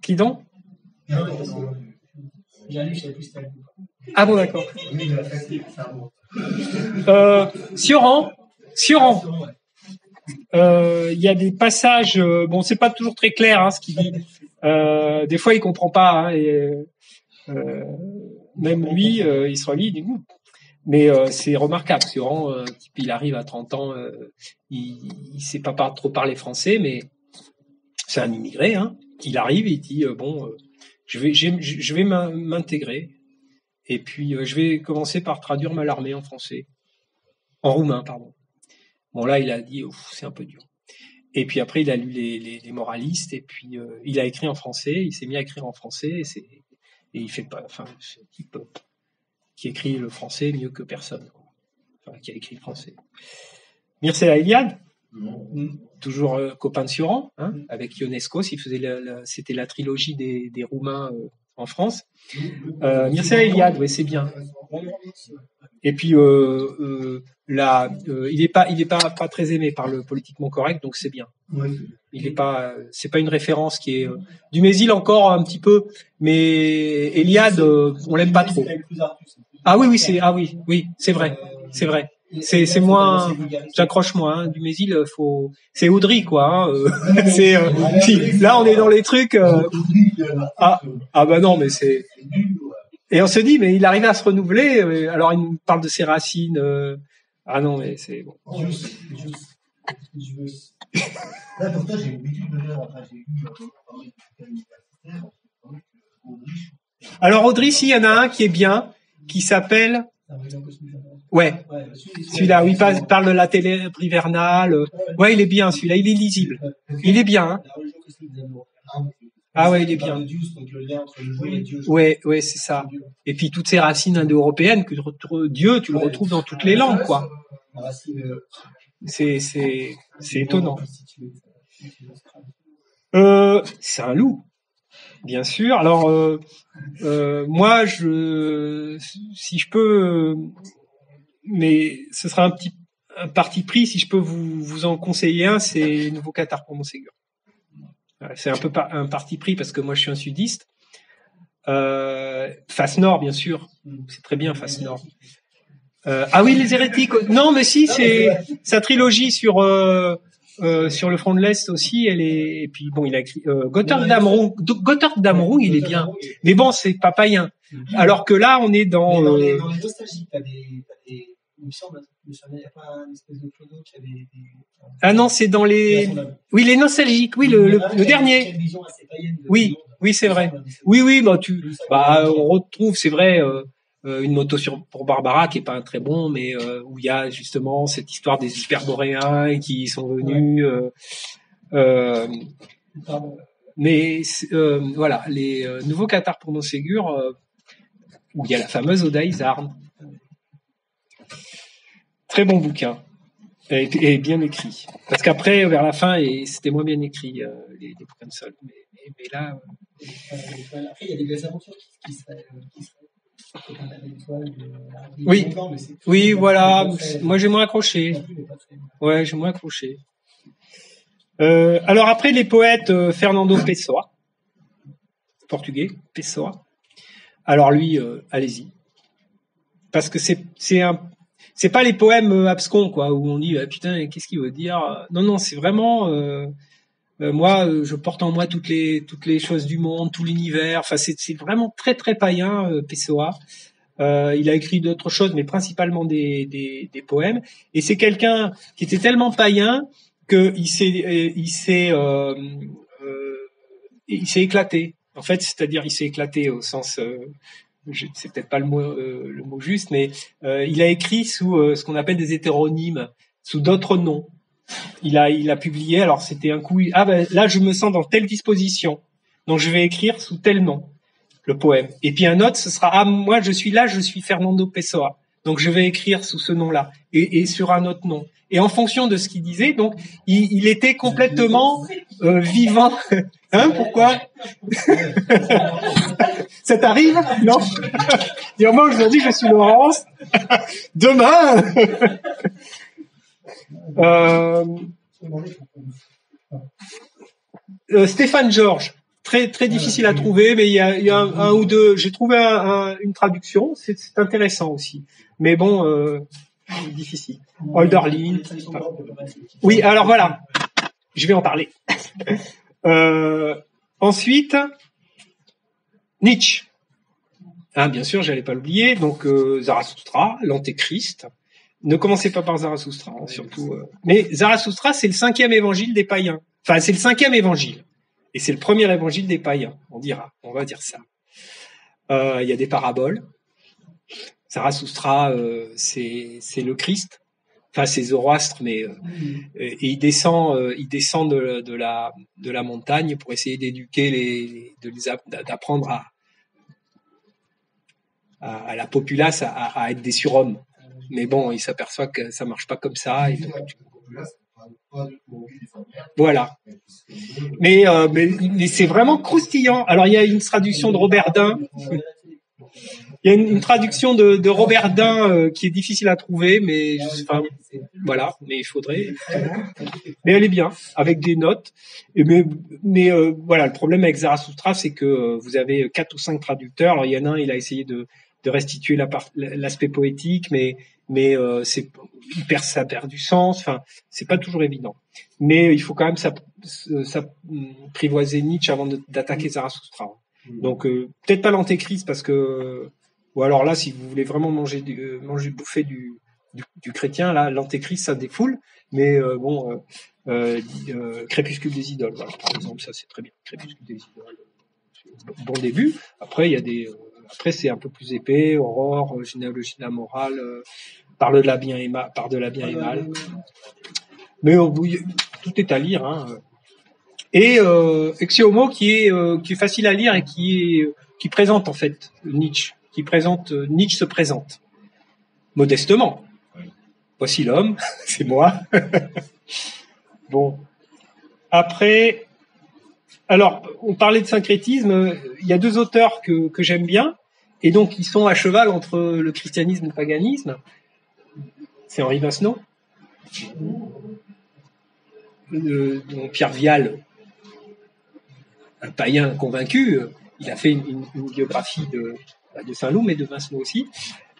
Qui donc? Ah bon, d'accord. Sioran. Il y a des passages, bon, c'est pas toujours très clair, hein, ce qu'il dit. Des fois, il comprend pas, hein, et même lui, il se relie, du coup. Mais c'est remarquable. Sioran, il arrive à 30 ans, il sait pas trop parler français, mais c'est un immigré, hein. Il arrive et il dit je vais m'intégrer et puis je vais commencer par traduire Mallarmé en roumain, pardon. Bon là il a dit c'est un peu dur. Et puis après il a lu les moralistes et puis il a écrit en français, il s'est mis à écrire en français et il fait pas, enfin c'est un type qui écrit le français mieux que personne, enfin qui a écrit le français. Mircea Eliade. Toujours copain de Sioran, hein, avec Ionesco, c'était la trilogie des Roumains en France. Mircea Eliade, ouais, c'est bien. Et puis il est pas très aimé par le politiquement correct, donc c'est bien. C'est pas une référence qui est Dumézil encore un petit peu, mais Eliade, on l'aime pas trop. Oui, c'est vrai. C'est moins, j'accroche moins, hein. Dumézil, c'est Audry, quoi, hein. Là, on est dans les trucs, bah non, mais c'est, et on se dit, mais il arrive à se renouveler, alors il nous parle de ses racines, non, mais c'est bon. Là, pourtant, j'ai eu Alors, Audry, il y en a un qui est bien, qui s'appelle, ouais, celui-là, où il parle de la télé hivernale. Ouais, il est bien, celui-là, il est lisible. Il est bien, hein. Ah ouais, il est bien. Ouais, c'est ça. Et puis toutes ces racines indo-européennes que Dieu, tu le retrouves dans toutes les langues, quoi. C'est étonnant. C'est un loup, bien sûr. Alors moi, si je peux, mais ce sera un parti pris, si je peux vous en conseiller un, c'est Nouveau Qatar pour Montségur. C'est un peu un parti pris parce que moi je suis un sudiste. Face Nord, bien sûr, c'est très bien Face Nord. Oui, les hérétiques. Non, mais si, c'est sa trilogie sur le front de l'Est aussi. Et puis bon, il a écrit Gotthard Damrung, il est bien. Mais bon, c'est pas païen. Alors que là, on est dans les nostalgiques, il me semble, il n'y a pas une espèce de clodo qui avait Ah non, c'est dans les... Oui, les nostalgiques, oui, le dernier. Oui, c'est vrai. Oui, on retrouve, c'est vrai, une moto pour Barbara qui est pas un très bon, mais où il y a justement cette histoire des hyperboréens qui sont venus... mais voilà, les Nouveaux Qatar pour Montségur, où il y a la fameuse Oda Izard. Très bon bouquin et bien écrit. Parce qu'après, vers la fin, c'était moins bien écrit les bouquins de Sol. Mais là, après, il y a des belles aventures qui seraient oui, voilà. Moi, j'ai moins accroché. Ouais, j'ai moins accroché. Alors après, les poètes, Fernando Pessoa, portugais, Pessoa. Alors lui, allez-y, parce que c'est pas les poèmes abscons, quoi, où on dit ah, putain, qu'est-ce qu'il veut dire? Non, non, c'est vraiment moi, je porte en moi toutes les choses du monde, tout l'univers. Enfin, c'est vraiment très très païen, Pessoa. Il a écrit d'autres choses, mais principalement des poèmes. Et c'est quelqu'un qui était tellement païen que il s'est éclaté. En fait, c'est-à-dire il s'est éclaté au sens, c'est peut-être pas le mot juste, mais il a écrit sous ce qu'on appelle des hétéronymes, sous d'autres noms. Il a publié. Alors c'était un coup. Ah ben là, je me sens dans telle disposition, donc je vais écrire sous tel nom le poème. Et puis un autre, ce sera ah moi je suis Fernando Pessoa, donc je vais écrire sous ce nom-là et sur un autre nom. Et en fonction de ce qu'il disait, donc il était complètement vivant. Hein, pourquoi? Ça t'arrive? Non. Dire moi aujourd'hui je suis Laurence. Demain. Stéphane Georges, très très difficile à trouver, mais il y a un ou deux. J'ai trouvé une traduction, c'est intéressant aussi. Mais bon, difficile. Hölderlin. Oui, alors voilà, je vais en parler. Ensuite, Nietzsche. Hein, bien sûr, j'allais pas l'oublier. Donc Zarathustra, l'Antéchrist. Ne commencez pas par Zarathustra, hein, surtout. Mais Zarathustra, c'est le 5e évangile des païens. Enfin, c'est le 5e évangile. Et c'est le premier évangile des païens, on va dire ça. Il y a des paraboles. Zarathustra, c'est le Christ. Enfin, c'est Zoroastre, mais et il descend de la montagne pour essayer d'éduquer d'apprendre à la populace à être des surhommes. Mais bon, il s'aperçoit que ça marche pas comme ça. Et donc, voilà. Mais c'est vraiment croustillant. Alors il y a une traduction de Robert Dain. Il y a une traduction de Robert Dain qui est difficile à trouver, mais voilà. Mais il faudrait. Mais elle est bien, avec des notes. Mais voilà, le problème avec Zarathustra, c'est que vous avez 4 ou 5 traducteurs. Alors il y en a un, il a essayé de restituer l'aspect poétique, mais ça perd du sens. Enfin, c'est pas toujours évident. Mais il faut quand même s'apprivoiser Nietzsche avant d'attaquer Zarathustra. Donc peut-être pas l'Antéchrist parce que, ou alors là, si vous voulez vraiment bouffer du chrétien, là, l'Antéchrist ça défoule. Mais Crépuscule des idoles, voilà, par exemple, ça c'est très bien. Crépuscule des idoles, bon début. Après il y a après c'est un peu plus épais, Aurore, généalogie de la morale, parle de la bien et mal. Mais tout est à lire, hein. Et Exiomo qui est facile à lire et qui présente en fait Nietzsche, Nietzsche se présente modestement. Voici l'homme, c'est moi. Bon. Après, alors on parlait de syncrétisme. Il y a 2 auteurs que j'aime bien et donc ils sont à cheval entre le christianisme et le paganisme. C'est Henri Vincenot, dont Pierre Vial, un païen convaincu, il a fait une biographie de Saint-Loup, mais de Vincenot aussi.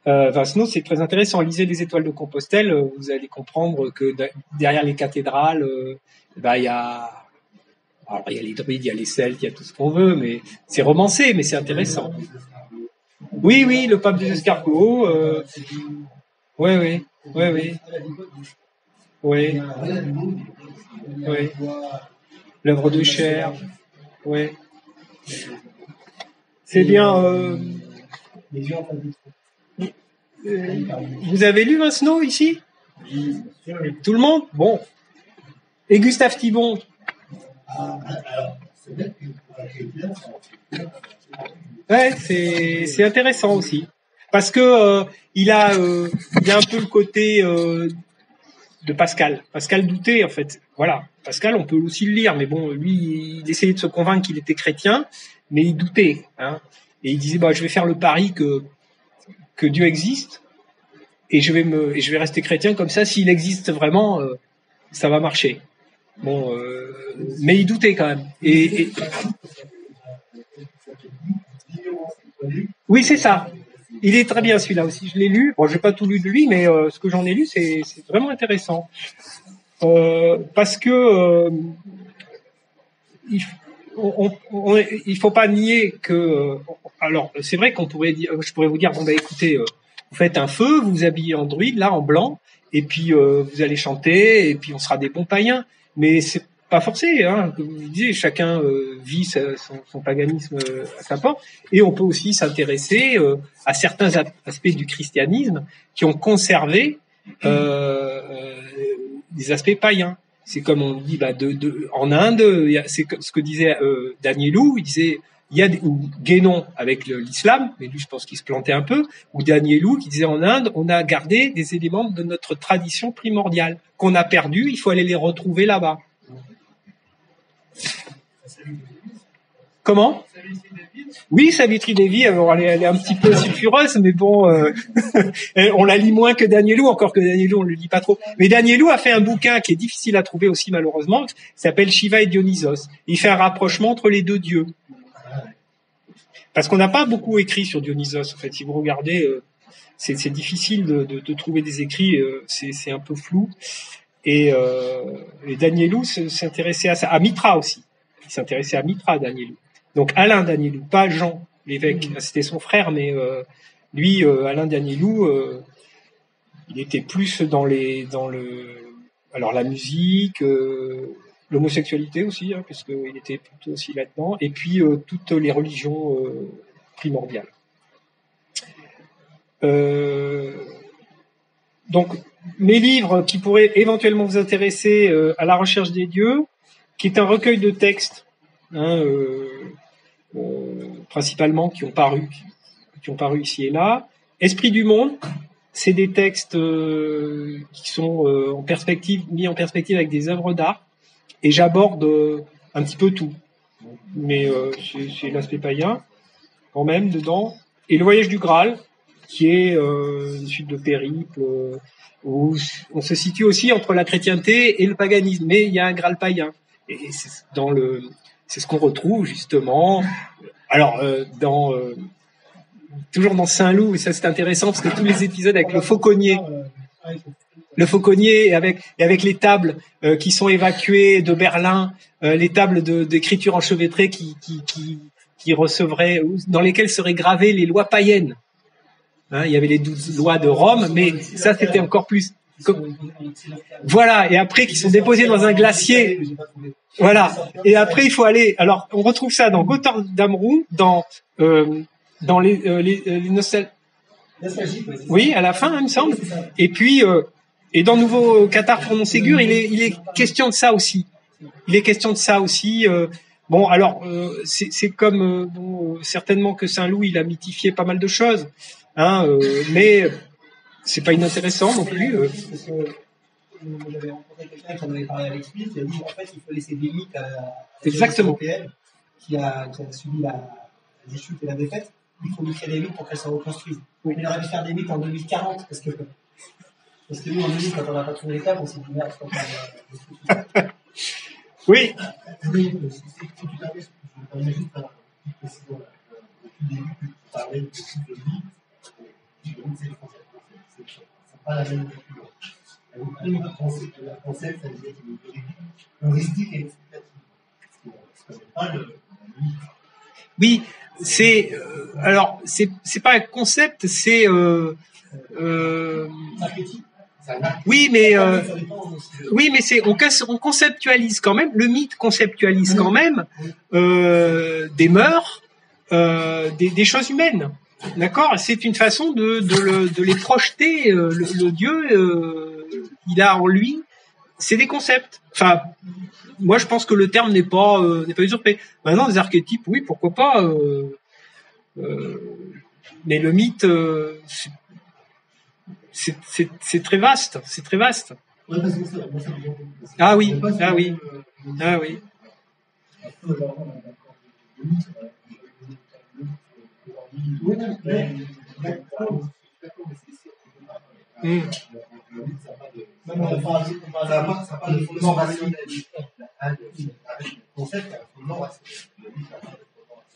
Vincenot, c'est très intéressant. Lisez les Étoiles de Compostelle, vous allez comprendre que derrière les cathédrales, il y a les druides, il y a les Celtes, il y a tout ce qu'on veut, mais c'est romancé, mais c'est intéressant. Oui, le pape des escargots. Oui. L'œuvre de Cher. Oui. C'est bien. Vous avez lu Vincenot ici? Tout le monde? Bon. Et Gustave Thibon? Ouais, c'est intéressant aussi. Parce que il a un peu le côté de Pascal. Pascal doutait, en fait. Voilà. Pascal, on peut aussi le lire, mais bon, lui, il essayait de se convaincre qu'il était chrétien, mais il doutait, hein. Et il disait, je vais faire le pari que Dieu existe, et je vais rester chrétien comme ça, s'il existe vraiment, ça va marcher. Bon, mais il doutait quand même. Oui, c'est ça. Il est très bien celui-là aussi, je l'ai lu. Bon, j'ai pas tout lu de lui, mais ce que j'en ai lu, c'est vraiment intéressant. Parce que il faut pas nier que. Alors, c'est vrai qu'on pourrait dire, je pourrais vous dire, bon écoutez, vous faites un feu, vous vous habillez en druide là, en blanc, et puis vous allez chanter, et puis on sera des bons païens. Mais c'est pas forcé, hein. Comme vous disiez, chacun vit son paganisme à sa porte, et on peut aussi s'intéresser à certains aspects du christianisme qui ont conservé des aspects païens. C'est comme on dit, en Inde, c'est ce que disait Danielou, il disait, il y a ou Guénon avec l'islam, mais lui je pense qu'il se plantait un peu, ou Danielou qui disait en Inde, on a gardé des éléments de notre tradition primordiale qu'on a perdu, il faut aller les retrouver là-bas. Comment? Oui, Savitri Devi, alors elle est un petit peu sulfureuse, mais bon, on la lit moins que Danielou, encore que Danielou, on le lit pas trop. Mais Danielou a fait un bouquin qui est difficile à trouver aussi, malheureusement, qui s'appelle Shiva et Dionysos. Il fait un rapprochement entre les deux dieux. Parce qu'on n'a pas beaucoup écrit sur Dionysos, en fait. Si vous regardez, c'est difficile de trouver des écrits, c'est un peu flou. Et Danielou s'intéressait à ça. À Mitra aussi. Il s'intéressait à Mitra, Danielou. Donc Alain Danielou, pas Jean l'évêque, c'était son frère, mais lui, Alain Danielou, il était plus dans la musique, l'homosexualité aussi, hein, puisqu'il était plutôt aussi là-dedans, et puis toutes les religions primordiales. Donc mes livres qui pourraient éventuellement vous intéresser, à la recherche des dieux, qui est un recueil de textes, hein, principalement qui ont paru ici et là. Esprit du monde, c'est des textes qui sont mis en perspective avec des œuvres d'art, et j'aborde un petit peu tout. Mais c'est l'aspect païen quand même dedans. Et le voyage du Graal, qui est une suite de périples où on se situe aussi entre la chrétienté et le paganisme, mais il y a un Graal païen. Et c'est ce qu'on retrouve justement. Alors toujours dans Saint-Loup, et ça c'est intéressant parce que tous les épisodes avec le fauconnier et avec les tables qui sont évacuées de Berlin, les tables d'écriture enchevêtrée qui recevraient, dans lesquelles seraient gravées les lois païennes. Hein, il y avait les 12 lois de Rome, mais ça c'était encore plus. Voilà, et après qui sont déposées dans un glacier. Voilà, et après il faut aller. Alors on retrouve ça dans Gotthard d'Amrou, dans les nostalgiques. Oui, à la fin, il me semble. Et puis et dans Nouveau Cathare pour Montségur, il est question de ça aussi. Il est question de ça aussi. Bon, alors c'est comme certainement que Saint-Loup, il a mythifié pas mal de choses, hein, mais c'est pas inintéressant non plus. J'avais rencontré quelqu'un qui en avait parlé avec lui, qui a dit en fait il faut laisser des mythes à la Exactement. européenne qui a subi la chute et la défaite. Il faut lui créer des mythes pour qu'elle se reconstruise. Oui. Il aurait dû faire des mythes en 2040 parce que nous en 2000 quand on n'a pas trouvé les tables, on s'est dit merde, je crois qu'on Oui. Oui, si tu permets, je me permets juste un petit précision là. Au début, tu parlais de mythe. Le mythe, c'est le concept. C'est pas la même lecture. La concept, ça veut dire qu'il est heuristique et explicatif. Ce n'est pas le mythe. Oui, alors c'est pas un concept, c'est oui, mais on conceptualise quand même. Le mythe conceptualise quand même des mœurs, des choses humaines. D'accord, c'est une façon de les projeter. Le Dieu, il a en lui, c'est des concepts. Enfin, moi je pense que le terme n'est pas usurpé. Maintenant, des archétypes, oui, pourquoi pas. Mais le mythe, c'est très vaste. C'est très vaste. Ah oui.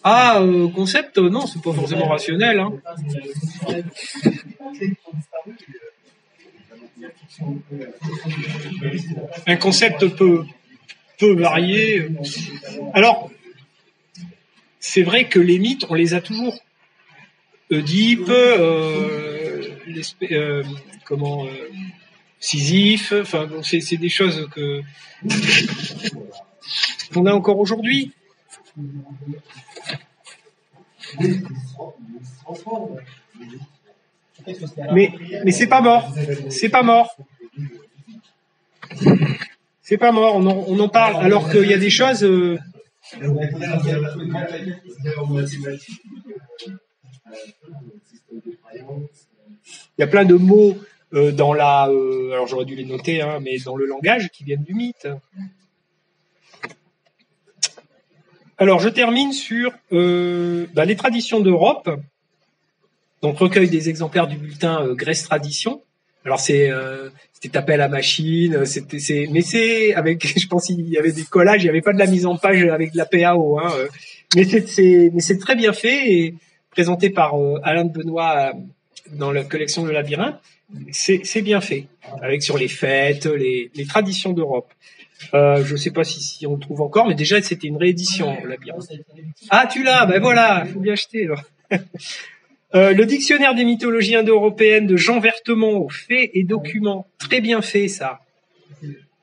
Ah, concept, non, c'est pas forcément rationnel. Hein. Un concept peut varier. Alors, c'est vrai que les mythes, on les a toujours. Oedipe, Sisyphe, enfin, bon, c'est des choses qu'on a encore aujourd'hui. Mais c'est pas mort. C'est pas mort. C'est pas mort. On en parle. Alors qu'il y a des choses. Il y a plein de mots dans la. Alors j'aurais dû les noter, hein, mais dans le langage qui viennent du mythe. Alors je termine sur les traditions d'Europe. Donc recueil des exemplaires du bulletin Grèce Tradition. Alors c'était tapé à la machine, mais c'est avec, je pense qu'il y avait des collages, il n'y avait pas de la mise en page avec de la PAO, hein, mais c'est très bien fait et présenté par Alain de Benoît dans la collection de Labyrinthe. C'est bien fait, avec sur les fêtes, les traditions d'Europe. Je sais pas si on le trouve encore, mais déjà c'était une réédition, Labyrinthe. Ah, tu l'as, ben voilà, faut bien acheter alors. Le dictionnaire des mythologies indo-européennes de Jean Vertemont, faits et documents, très bien fait ça,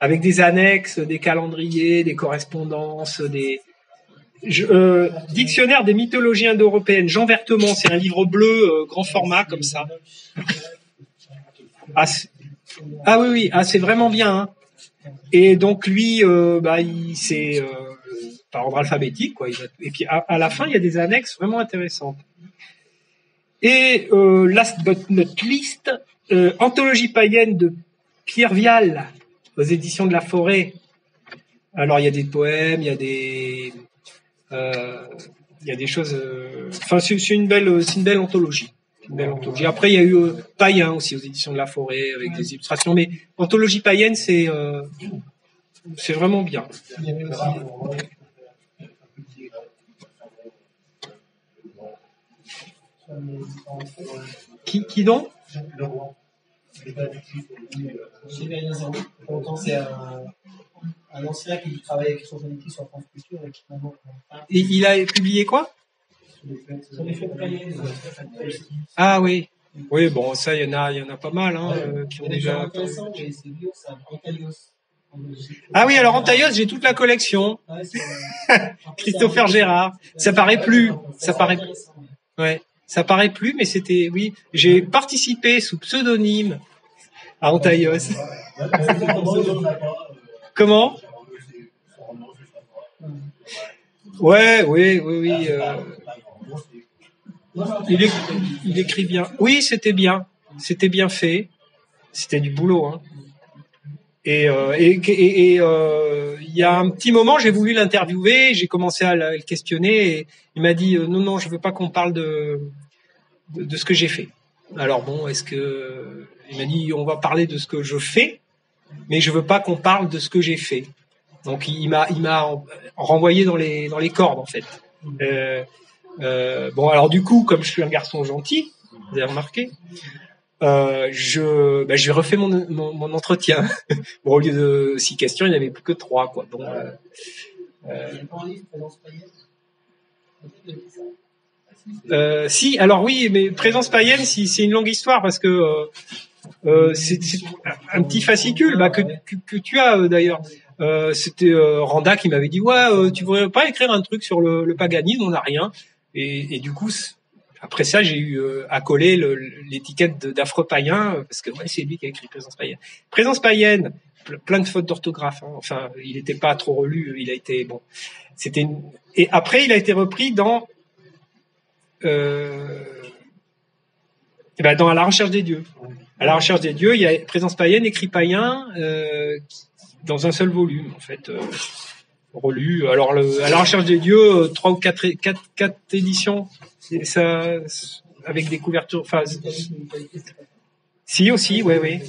avec des annexes, des calendriers, des correspondances, dictionnaire des mythologies indo-européennes, Jean Vertemont, c'est un livre bleu grand format comme ça. Ah oui, c'est vraiment bien. Hein. Et donc lui, c'est par ordre alphabétique, quoi. Et puis à la fin, il y a des annexes vraiment intéressantes. Et last but not least, anthologie païenne de Pierre Vial aux éditions de La Forêt. Alors il y a des poèmes, il y a des choses. Enfin, c'est une belle anthologie. Après il y a eu Païen aussi aux éditions de La Forêt avec des illustrations, mais anthologie païenne c'est vraiment bien. Qui donc? C'est un ancien qui travaille avec son politique sur France Culture et qui maintenant. Et il a publié quoi? Ah oui. Oui, bon, ça, il y en a pas mal, hein, qui ont déjà. Ah oui, alors Antaios, j'ai toute la collection. Christopher Gérard. Ça paraît plus. Ouais. Ça paraît plus, mais c'était, oui. J'ai participé sous pseudonyme à Antaios. Comment? Ouais, oui. Il écrit bien. Oui, c'était bien. C'était bien fait. C'était du boulot, hein. Et il y a un petit moment, j'ai voulu l'interviewer, j'ai commencé à le questionner et il m'a dit non, je veux pas qu'on parle de ce que j'ai fait. Alors bon, il m'a dit on va parler de ce que je fais, mais je veux pas qu'on parle de ce que j'ai fait. Donc il m'a renvoyé dans les cordes en fait. Bon alors du coup, comme je suis un garçon gentil, vous avez remarqué. J'ai refait mon entretien. Bon, au lieu de 6 questions, il n'y avait plus que 3, quoi. Bon, si, alors oui, mais Présence païenne, c'est une longue histoire parce que c'est un petit fascicule que tu as d'ailleurs. C'était Randa qui m'avait dit tu voudrais pas écrire un truc sur le paganisme, on n'a rien. Et du coup, après ça, j'ai eu à coller l'étiquette d'affreux païen parce que c'est lui qui a écrit Présence païenne. Présence païenne, plein de fautes d'orthographe. Hein. Enfin, il n'était pas trop relu. Il a été bon. Et après, il a été repris dans dans À la recherche des dieux. À la recherche des dieux, il y a Présence païenne, écrit païen, dans un seul volume en fait. Relu. Alors À la recherche des dieux, 3 ou 4 éditions. Et ça, avec des couvertures. Enfin, si aussi, oui.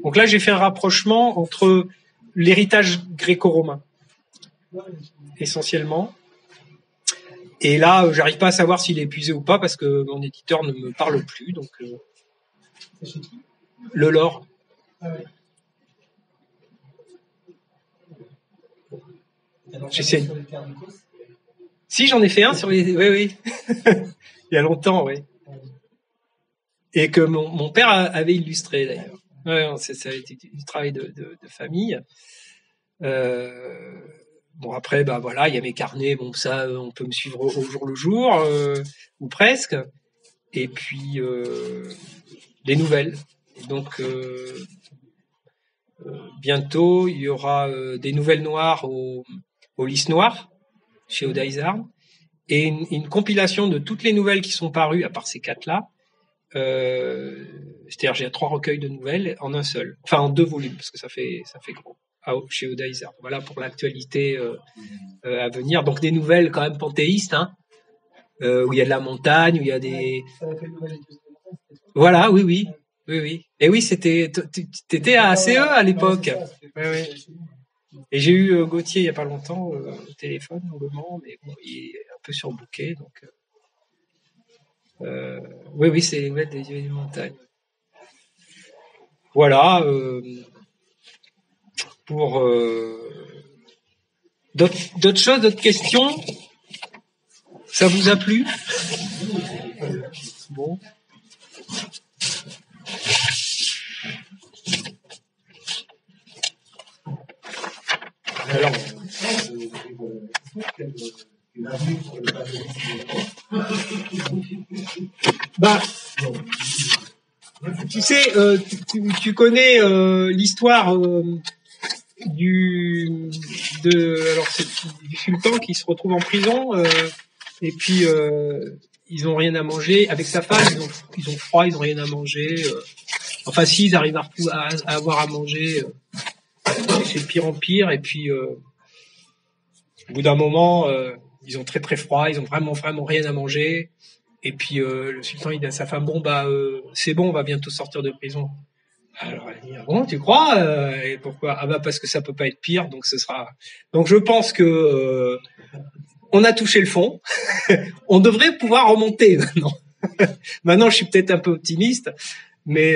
Donc là, j'ai fait un rapprochement entre l'héritage gréco-romain, essentiellement, Et là, j'arrive pas à savoir s'il est épuisé ou pas parce que mon éditeur ne me parle plus. Donc, C'est chez qui? le lore. Ah ouais. J'essaie. Sur les terres du Causse. Si, j'en ai fait un sur les. Oui. Il y a longtemps, oui. Et que mon père avait illustré d'ailleurs. Ouais, ça a été du travail de famille. Bon après, bah voilà, il y a mes carnets. Bon ça, on peut me suivre au jour le jour ou presque. Et puis des nouvelles. Donc bientôt, il y aura des nouvelles noires au Lys Noir chez Oda Izard et une compilation de toutes les nouvelles qui sont parues à part ces 4-là. C'est-à-dire j'ai 3 recueils de nouvelles en un seul, enfin en 2 volumes parce que ça fait gros chez Oda Izard. Voilà pour l'actualité à venir. Donc des nouvelles quand même panthéistes, hein, où il y a de la montagne, où il y a des voilà, oui. Et oui, t'étais à ACE à l'époque. Ouais. Et j'ai eu Gauthier il y a pas longtemps au téléphone longuement, mais bon, il est un peu surbooké donc. Oui, c'est les nouvelles des montagnes. Voilà. Pour d'autres choses, d'autres questions, ça vous a plu? Bon. Alors. Bah, tu sais, tu connais l'histoire du sultan qui se retrouve en prison et puis ils ont rien à manger avec sa femme, ils ont froid, ils ont rien à manger. Enfin, si ils arrivent à avoir à manger, c'est de pire en pire. Et puis au bout d'un moment, ils ont très très froid, ils ont vraiment rien à manger. Et puis le sultan il dit à sa femme c'est bon, on va bientôt sortir de prison. Alors elle dit bon, tu crois et pourquoi? Ah bah parce que ça peut pas être pire, donc ce sera. Donc je pense que on a touché le fond. On devrait pouvoir remonter maintenant. Maintenant je suis peut-être un peu optimiste, mais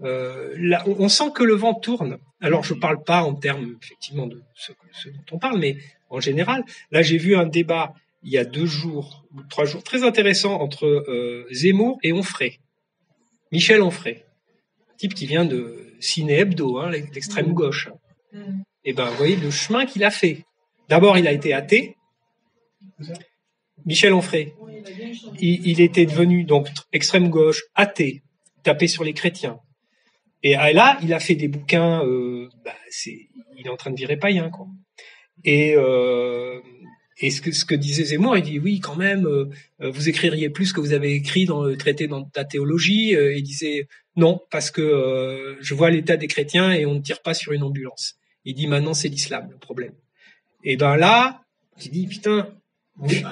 là on sent que le vent tourne. Alors je parle pas en termes effectivement de ce dont on parle, mais en général. Là j'ai vu un débat il y a 2 jours ou 3 jours très intéressant entre Zemmour et Onfray. Michel Onfray. Type qui vient de Ciné Hebdo, hein, l'extrême gauche. Et ben, vous voyez le chemin qu'il a fait. D'abord, il a été athée. Michel Onfray. Il était devenu donc extrême gauche, athée, tapé sur les chrétiens. Et là, il a fait des bouquins. Il est en train de virer païen, quoi. Et ce que disait Zemmour, il dit oui, quand même, vous écririez plus que vous avez écrit dans le traité dans ta théologie. Il disait non, parce que je vois l'état des chrétiens et on ne tire pas sur une ambulance. Il dit maintenant c'est l'islam le problème. Et ben là, il dit putain, il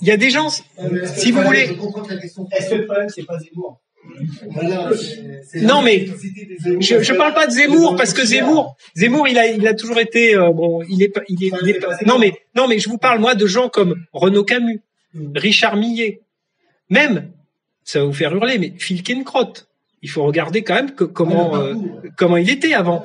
y a des gens, si vous voulez. Je comprends ta question. Est-ce que le problème c'est pas Zemmour? Non mais je parle pas de Zemmour parce que Zemmour il a toujours été non mais je vous parle moi de gens comme Renaud Camus, Richard Millet, même ça va vous faire hurler mais Phil Kenkrot. Il faut regarder quand même comment il était avant.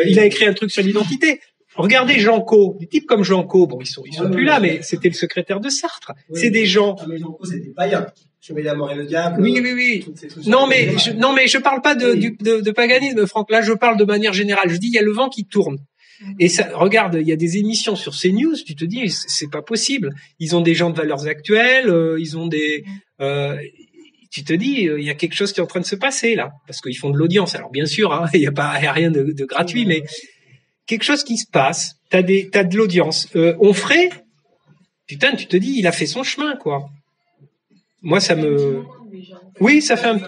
Il a écrit un truc sur l'identité. Regardez Jean Cau, des types comme Jean Cau, bon ils sont plus là mais c'était le secrétaire de Sartre. Oui, c'est des gens. Mais Jean Cau c'était païen. Chevalier la mort et le diable. Oui. Non mais je parle pas de paganisme, Franck. Là, je parle de manière générale. Je dis, il y a le vent qui tourne. Et ça, regarde, il y a des émissions sur CNews. Tu te dis, c'est pas possible. Ils ont des gens de Valeurs Actuelles. Ils ont des. Tu te dis, il y a quelque chose qui est en train de se passer là, parce qu'ils font de l'audience. Alors bien sûr, hein, il y a rien de gratuit, mais quelque chose qui se passe. T'as de l'audience. Onfray, putain, tu te dis, il a fait son chemin, quoi. Moi, ça me. Oui, ça fait un. Ouais,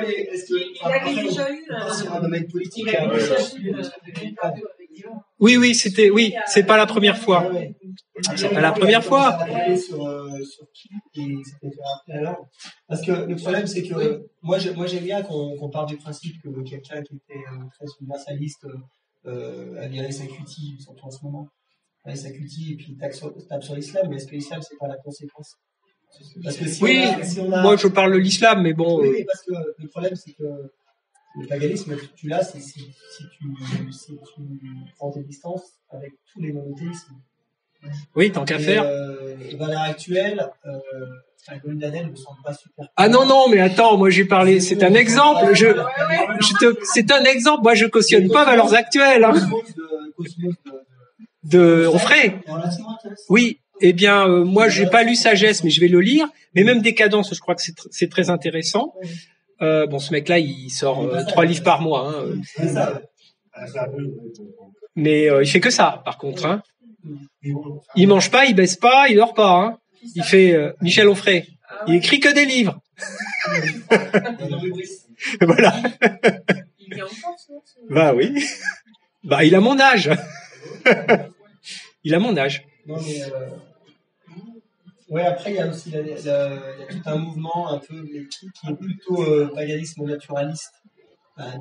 mais est-ce qu'il déjà eu sur un domaine politique? Oui, c'est pas la première fois. C'est pas la première fois. Sur qui c'était fait après alors. Parce que le problème, c'est que moi j'aime bien qu'on parle du principe que quelqu'un qui était très universaliste a viré sa cutie, surtout en ce moment. sa cutie et puis tape sur l'islam, mais est-ce que l'islam c'est pas la conséquence? Parce que Oui, moi je parle de l'islam, mais bon. Oui, parce que le problème c'est que le paganisme, tu l'as, c'est si tu prends tes distances avec tous les monothéismes. Oui, tant qu'à faire. Dans l'ère actuelle, Golden Daniel ne me semble pas super. Ah non, mais attends, moi j'ai parlé, c'est un exemple. C'est un exemple. Moi je cautionne pas valeurs actuelles. Hein. De Onfray. Oui. Eh bien, moi j'ai pas lu Sagesse, mais je vais le lire. Mais même Décadence, je crois que c'est très intéressant. Bon, ce mec-là, il sort 3 livres par mois. Hein. Mais il fait que ça, par contre. Hein. Il mange pas, il baisse pas, il dort pas. Hein. Il fait Michel Onfray. Il écrit que des livres. Voilà. Il vient en France, non? Bah oui. Bah il a mon âge. Il a mon âge. Non mais ouais, après il y a aussi il y a tout un mouvement un peu qui est plutôt paganisme naturaliste,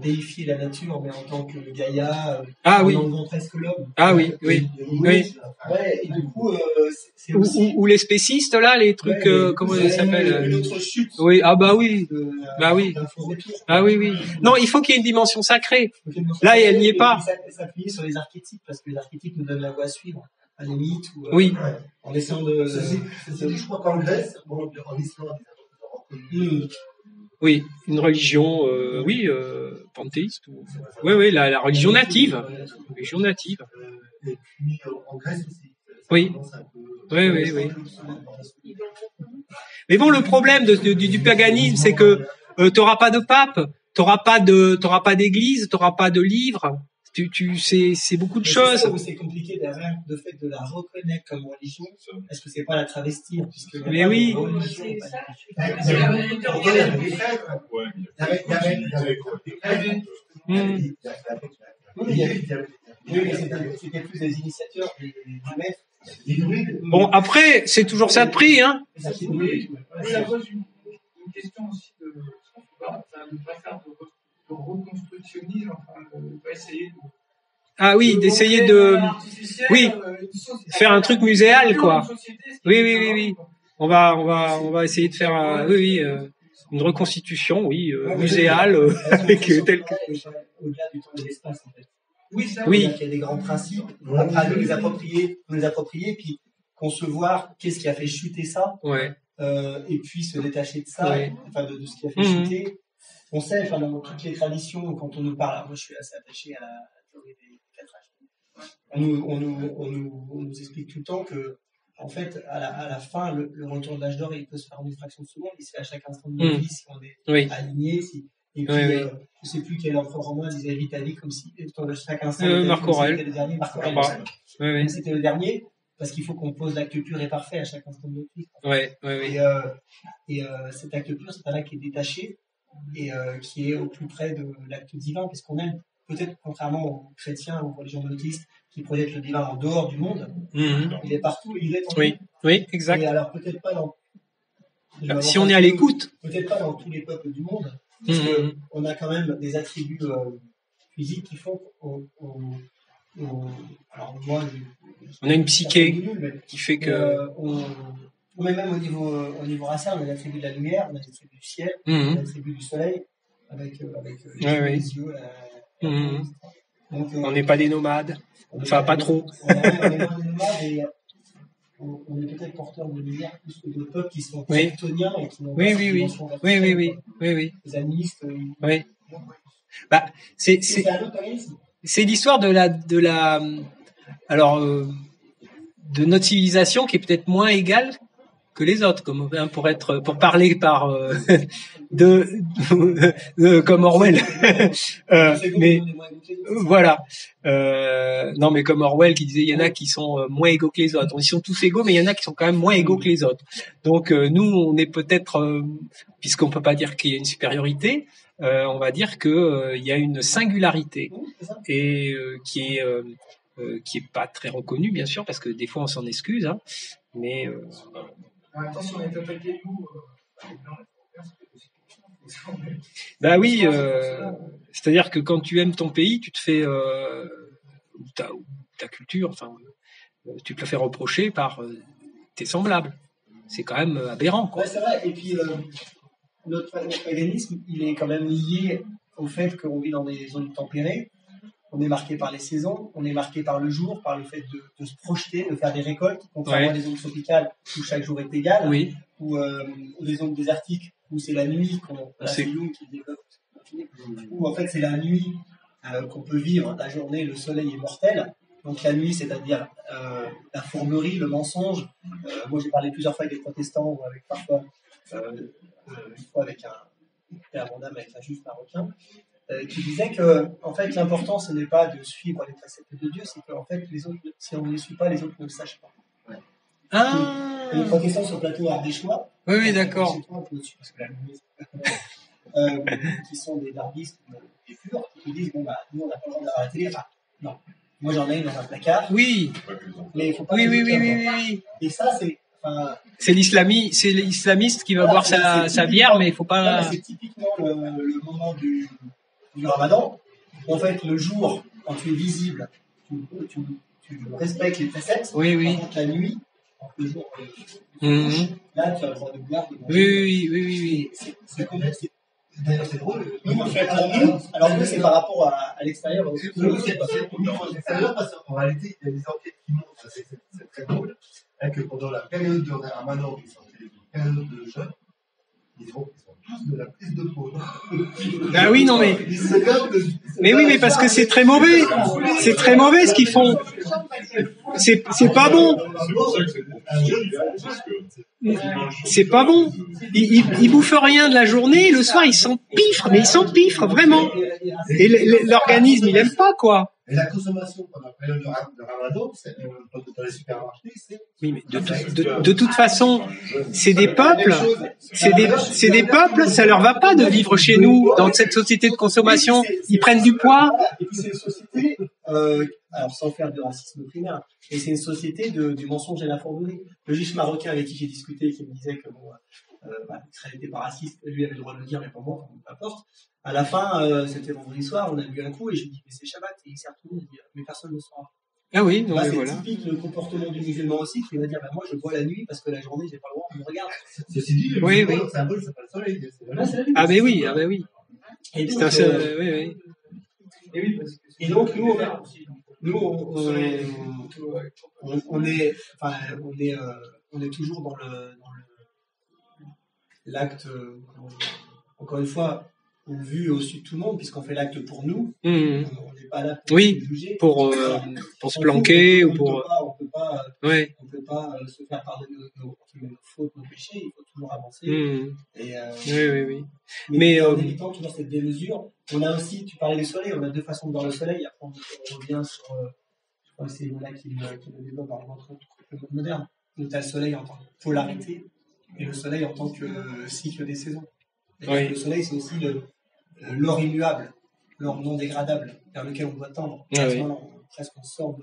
déifier la nature mais en tant que Gaïa, oui. en enlevant presque l'homme. Ah oui. Ouais, et du coup c'est aussi ou les spécistes là, les trucs comment ils s'appellent une autre chute. Oui, ah bah oui. Bah oui. Ah oui, oui. Non, il faut qu'il y ait une dimension sacrée. Là, elle n'y est pas. S'appuyer sur les archétypes parce que les archétypes nous donnent la voie à suivre. À la limite, ou, oui. En essayant de. Je crois qu'en Grèce, bon, en Islande, oui, une religion, panthéiste. Oui, la religion native. Religion native. Et puis en Grèce aussi. Oui. Oui. Mais bon, le problème du paganisme, c'est que t'auras pas de pape, t'auras pas d'église, t'auras pas de livre. C'est beaucoup de choses. C'est ça où c'est compliqué derrière le fait de la reconnaître comme religion. Est-ce que c'est pas la travestir puisque mais oui. C'était plus des initiateurs, du maître. Bon, après, c'est toujours ça de prix, hein. Ça pose une question aussi de ne pas faire de reconstructionnisme, enfin, de pas essayer de. Ah oui, d'essayer de, oui, faire un truc muséal, quoi. Oui. On va essayer de faire, une reconstitution, muséale, avec tel que. Au-delà du temps et de l'espace, en fait. Oui, ça. Oui. Il y a des grands principes. Après, à nous les approprier, puis concevoir qu'est-ce qui a fait chuter ça. Ouais. Et puis se détacher de ça, enfin de ce qui a fait chuter. On sait, enfin dans toutes les traditions, quand on nous parle, alors moi je suis assez attaché à la théorie des 4 âges. On nous explique tout le temps que, en fait, à la fin, le retour de l'âge d'or, il peut se faire en une fraction de seconde, il se fait à chaque instant de notre vie si on est aligné. Et puis, je ne sais plus quel empereur romain disait vite à vie comme si chaque instant. Marc Aurèle. C'était le dernier. Marc Aurèle. Oui. C'était le dernier. Parce qu'il faut qu'on pose l'acte pur et parfait à chaque instant de notre vie. Oui. Et cet acte pur, c'est un acte qui est détaché et qui est au plus près de l'acte divin, parce qu'on aime, peut-être contrairement aux chrétiens ou aux religions monothéistes qui projettent le divin en dehors du monde, il est partout, il est en nous. Oui, exact. Et alors peut-être pas dans. Si on est à l'écoute. Peut-être pas dans tous les peuples du monde, parce qu'on a quand même des attributs physiques qui font alors moi, on a une psyché qui fait que mais même au niveau racial, on a l'attribut de la lumière, on a l'attribut du ciel, on a l'attribut du soleil, avec les yeux. Donc, on n'est pas des nomades, enfin pas trop. On est des nomades et on est peut-être porteurs de lumière plus que de peuples qui sont tectoniens et qui n'ont pas cette dimension verticale. Oui. Les animistes. Oui. Bah, c'est l'histoire de notre civilisation qui est peut-être moins égale que les autres, comme pour parler par comme Orwell. Mais voilà. Non, mais comme Orwell qui disait, il y en a qui sont moins égaux que les autres. Ils sont tous égaux, mais il y en a qui sont quand même moins égaux que les autres. Donc nous, on est peut-être, puisqu'on peut pas dire qu'il y a une supériorité, on va dire que il y a une singularité et qui est pas très reconnue, bien sûr, parce que des fois on s'en excuse, hein, mais attention, on est attaqué nous. Bah oui, c'est-à-dire que quand tu aimes ton pays, tu te fais ta culture, enfin, tu te le fais reprocher par tes semblables. C'est quand même aberrant, quoi. Ouais, c'est vrai. Et puis, notre paganisme, il est quand même lié au fait qu'on vit dans des zones tempérées. On est marqué par les saisons, on est marqué par le jour, par le fait de se projeter, de faire des récoltes, contrairement à des zones tropicales où chaque jour est égal, Oui. ou des zones désertiques où c'est la nuit c'est Jung qui développe, où en fait c'est la nuit qu'on peut vivre, la journée, le soleil est mortel. Donc la nuit, c'est-à-dire la fourberie, le mensonge. Moi, j'ai parlé plusieurs fois avec des protestants, ou avec parfois une fois avec un dame avec un juif marocain, qui disait que en fait l'important ce n'est pas de suivre les préceptes de Dieu, c'est qu'en fait les autres, si on ne les suit pas, les autres ne le sachent pas. Ouais. Ah. Les protestants sur le plateau ardéchois. Oui, d'accord. Qui sont des darbistes, des purs, qui disent bon bah nous on n'a pas le droit d'arrêter. Enfin, non. Moi j'en ai dans un placard. Oui. Mais il faut pas. Oui. Et ça c'est. C'est l'islamiste qui va boire sa bière, mais il faut pas. C'est typiquement le moment du Ramadan. En fait, le jour, quand tu es visible, tu respectes les préceptes. Oui. Par contre, la nuit, quand le jour, là, tu as le droit de boire, de manger. Oui. D'ailleurs, c'est drôle. Alors nous, c'est par rapport à l'extérieur. Nous, c'est parce qu'en réalité, il y a des enquêtes qui montrent, c'est très drôle, que pendant la période de Ramadan, qui sont une période de jeûne, ils sont tous de la prise de peau. Ah oui, non, mais. Mais oui, mais parce que c'est très mauvais. C'est très mauvais ce qu'ils font. C'est pas bon. C'est pas bon. Ils bouffent rien de la journée, le soir ils s'empiffrent, mais ils s'empiffrent vraiment. Et l'organisme il aime pas, quoi. Et la consommation pendant la période de Ramadan, dans les supermarchés, c'est... Oui, mais de toute façon, c'est des peuples, c'est des peuples, ça leur va pas de vivre chez nous, dans cette société de consommation. Ils prennent du poids. Et puis c'est une société, alors sans faire de racisme primaire, mais c'est une société du mensonge et de la fourberie. Le juif marocain avec qui j'ai discuté, qui me disait que bon, Israël n'était pas raciste, lui avait le droit de le dire, mais pour moi, peu importe. À la fin, c'était vendredi soir, on a bu un coup et je lui dis mais c'est Shabbat, et il s'est retourné, il dit mais personne ne le saura. Ah oui, non, mais c'est voilà. typique le comportement du musulman aussi, qui va dire moi je bois la nuit parce que la journée j'ai pas le droit, on me regarde. Ceci dit, le musulman, c'est un peu, c'est pas le soleil. Ah ben oui. Et donc, oui. Et donc nous on est toujours dans l'acte, encore une fois, au vu et au su de tout le monde, puisqu'on fait l'acte pour nous. On n'est pas là pour juger. Pour se planquer ou pour. On peut pas se faire pardonner nos fautes, nos péchés. Il faut toujours avancer. Oui. Mais en évitant toujours cette démesure. On a aussi, tu parlais du soleil, on a deux façons de voir le soleil. Après, on revient sur, je crois que c'est là qui le développe dans le monde moderne. Donc, tu as le soleil en tant que polarité et le soleil en tant que cycle des saisons. Le soleil, c'est aussi l'or immuable, l'or non dégradable, vers lequel on doit tendre. Presque on sort de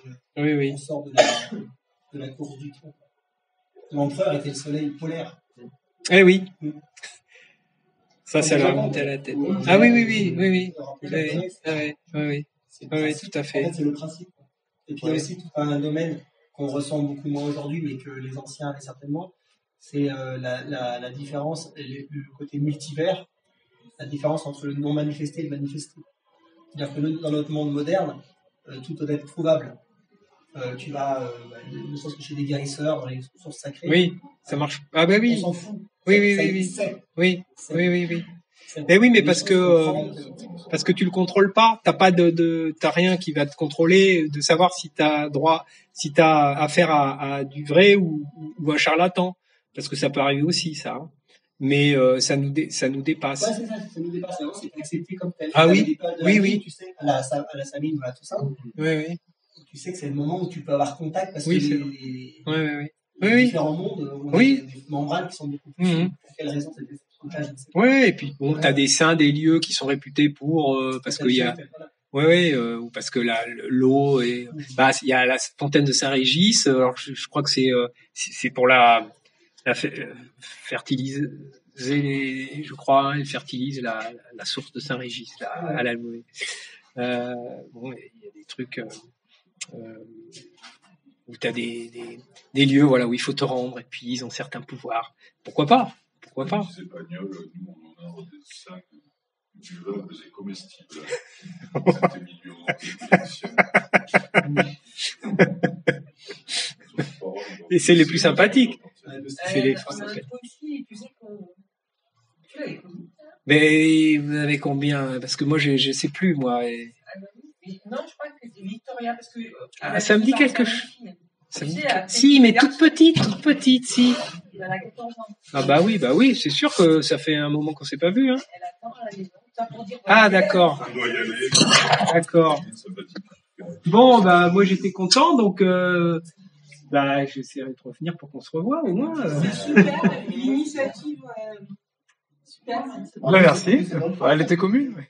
la course du tronc. L'empereur était le soleil polaire. Eh oui. Ça leur montait à la tête. Ah oui. Oui, tout à fait. En fait, c'est le principe. Et puis il y a aussi tout un domaine qu'on ressent beaucoup moins aujourd'hui, mais que les anciens avaient certainement, c'est la différence, le côté multivers, la différence entre le non manifesté et le manifesté. C'est-à-dire que dans notre monde moderne, tout doit être prouvable. Tu vas, ne serait-ce que chez des guérisseurs, dans les sources sacrées. Oui, ça marche. Ah ben oui. On s'en fout. Oui. Mais oui, mais parce que tu le contrôles pas, t'as rien qui va te contrôler de savoir si t'as affaire à du vrai ou un charlatan, parce que ça peut arriver aussi ça. Mais ça nous dépasse. Ouais, c'est ça nous dépasse. C'est accepté comme tel. Ah oui. Tu sais, à la Sabine, voilà, tout ça. Oui. Tu sais que c'est le moment où tu peux avoir contact parce que les différents mondes, on a des membranes qui sont beaucoup plus. Pour quelle raison c'était contact? Oui, et puis bon, t'as des saints, des lieux qui sont réputés pour parce qu'il y a. Ou parce que l'eau et il y a la fontaine de Saint-Régis. Alors je crois que c'est pour la fertiliser, je crois, elle fertilise la source de Saint-Régis à l'Almoé. Il y a des trucs. où tu as des lieux voilà, où il faut te rendre, et puis ils ont certains pouvoirs. Pourquoi pas? Pourquoi pas? Les Espagnols, nous, on en a des sacs buvables et comestibles. C'était milieu Et c'est les plus sympathiques. C'est les plus On en a sympathiques. trouvé aussi, et tu sais qu'on... Tu l'avais connu? Mais vous avez combien? Parce que moi, je sais plus, moi. Et... Non, je crois que c'est Victoria, parce que... Ah, ça me dit quelque chose. Ça me dit... Tu sais, Si, mais toute petite, si. Elle a 14 ans. Ah bah oui, c'est sûr que ça fait un moment qu'on s'est pas vu. Hein. Elle attend à la maison. Ça pour dire... Ah d'accord, On doit y aller. d'accord. Sympathique. Bon, bah moi j'étais content, donc bah j'essaierai de revenir pour qu'on se revoie au moins. Super, une initiative super. Ouais, merci. Elle était commune. Ouais.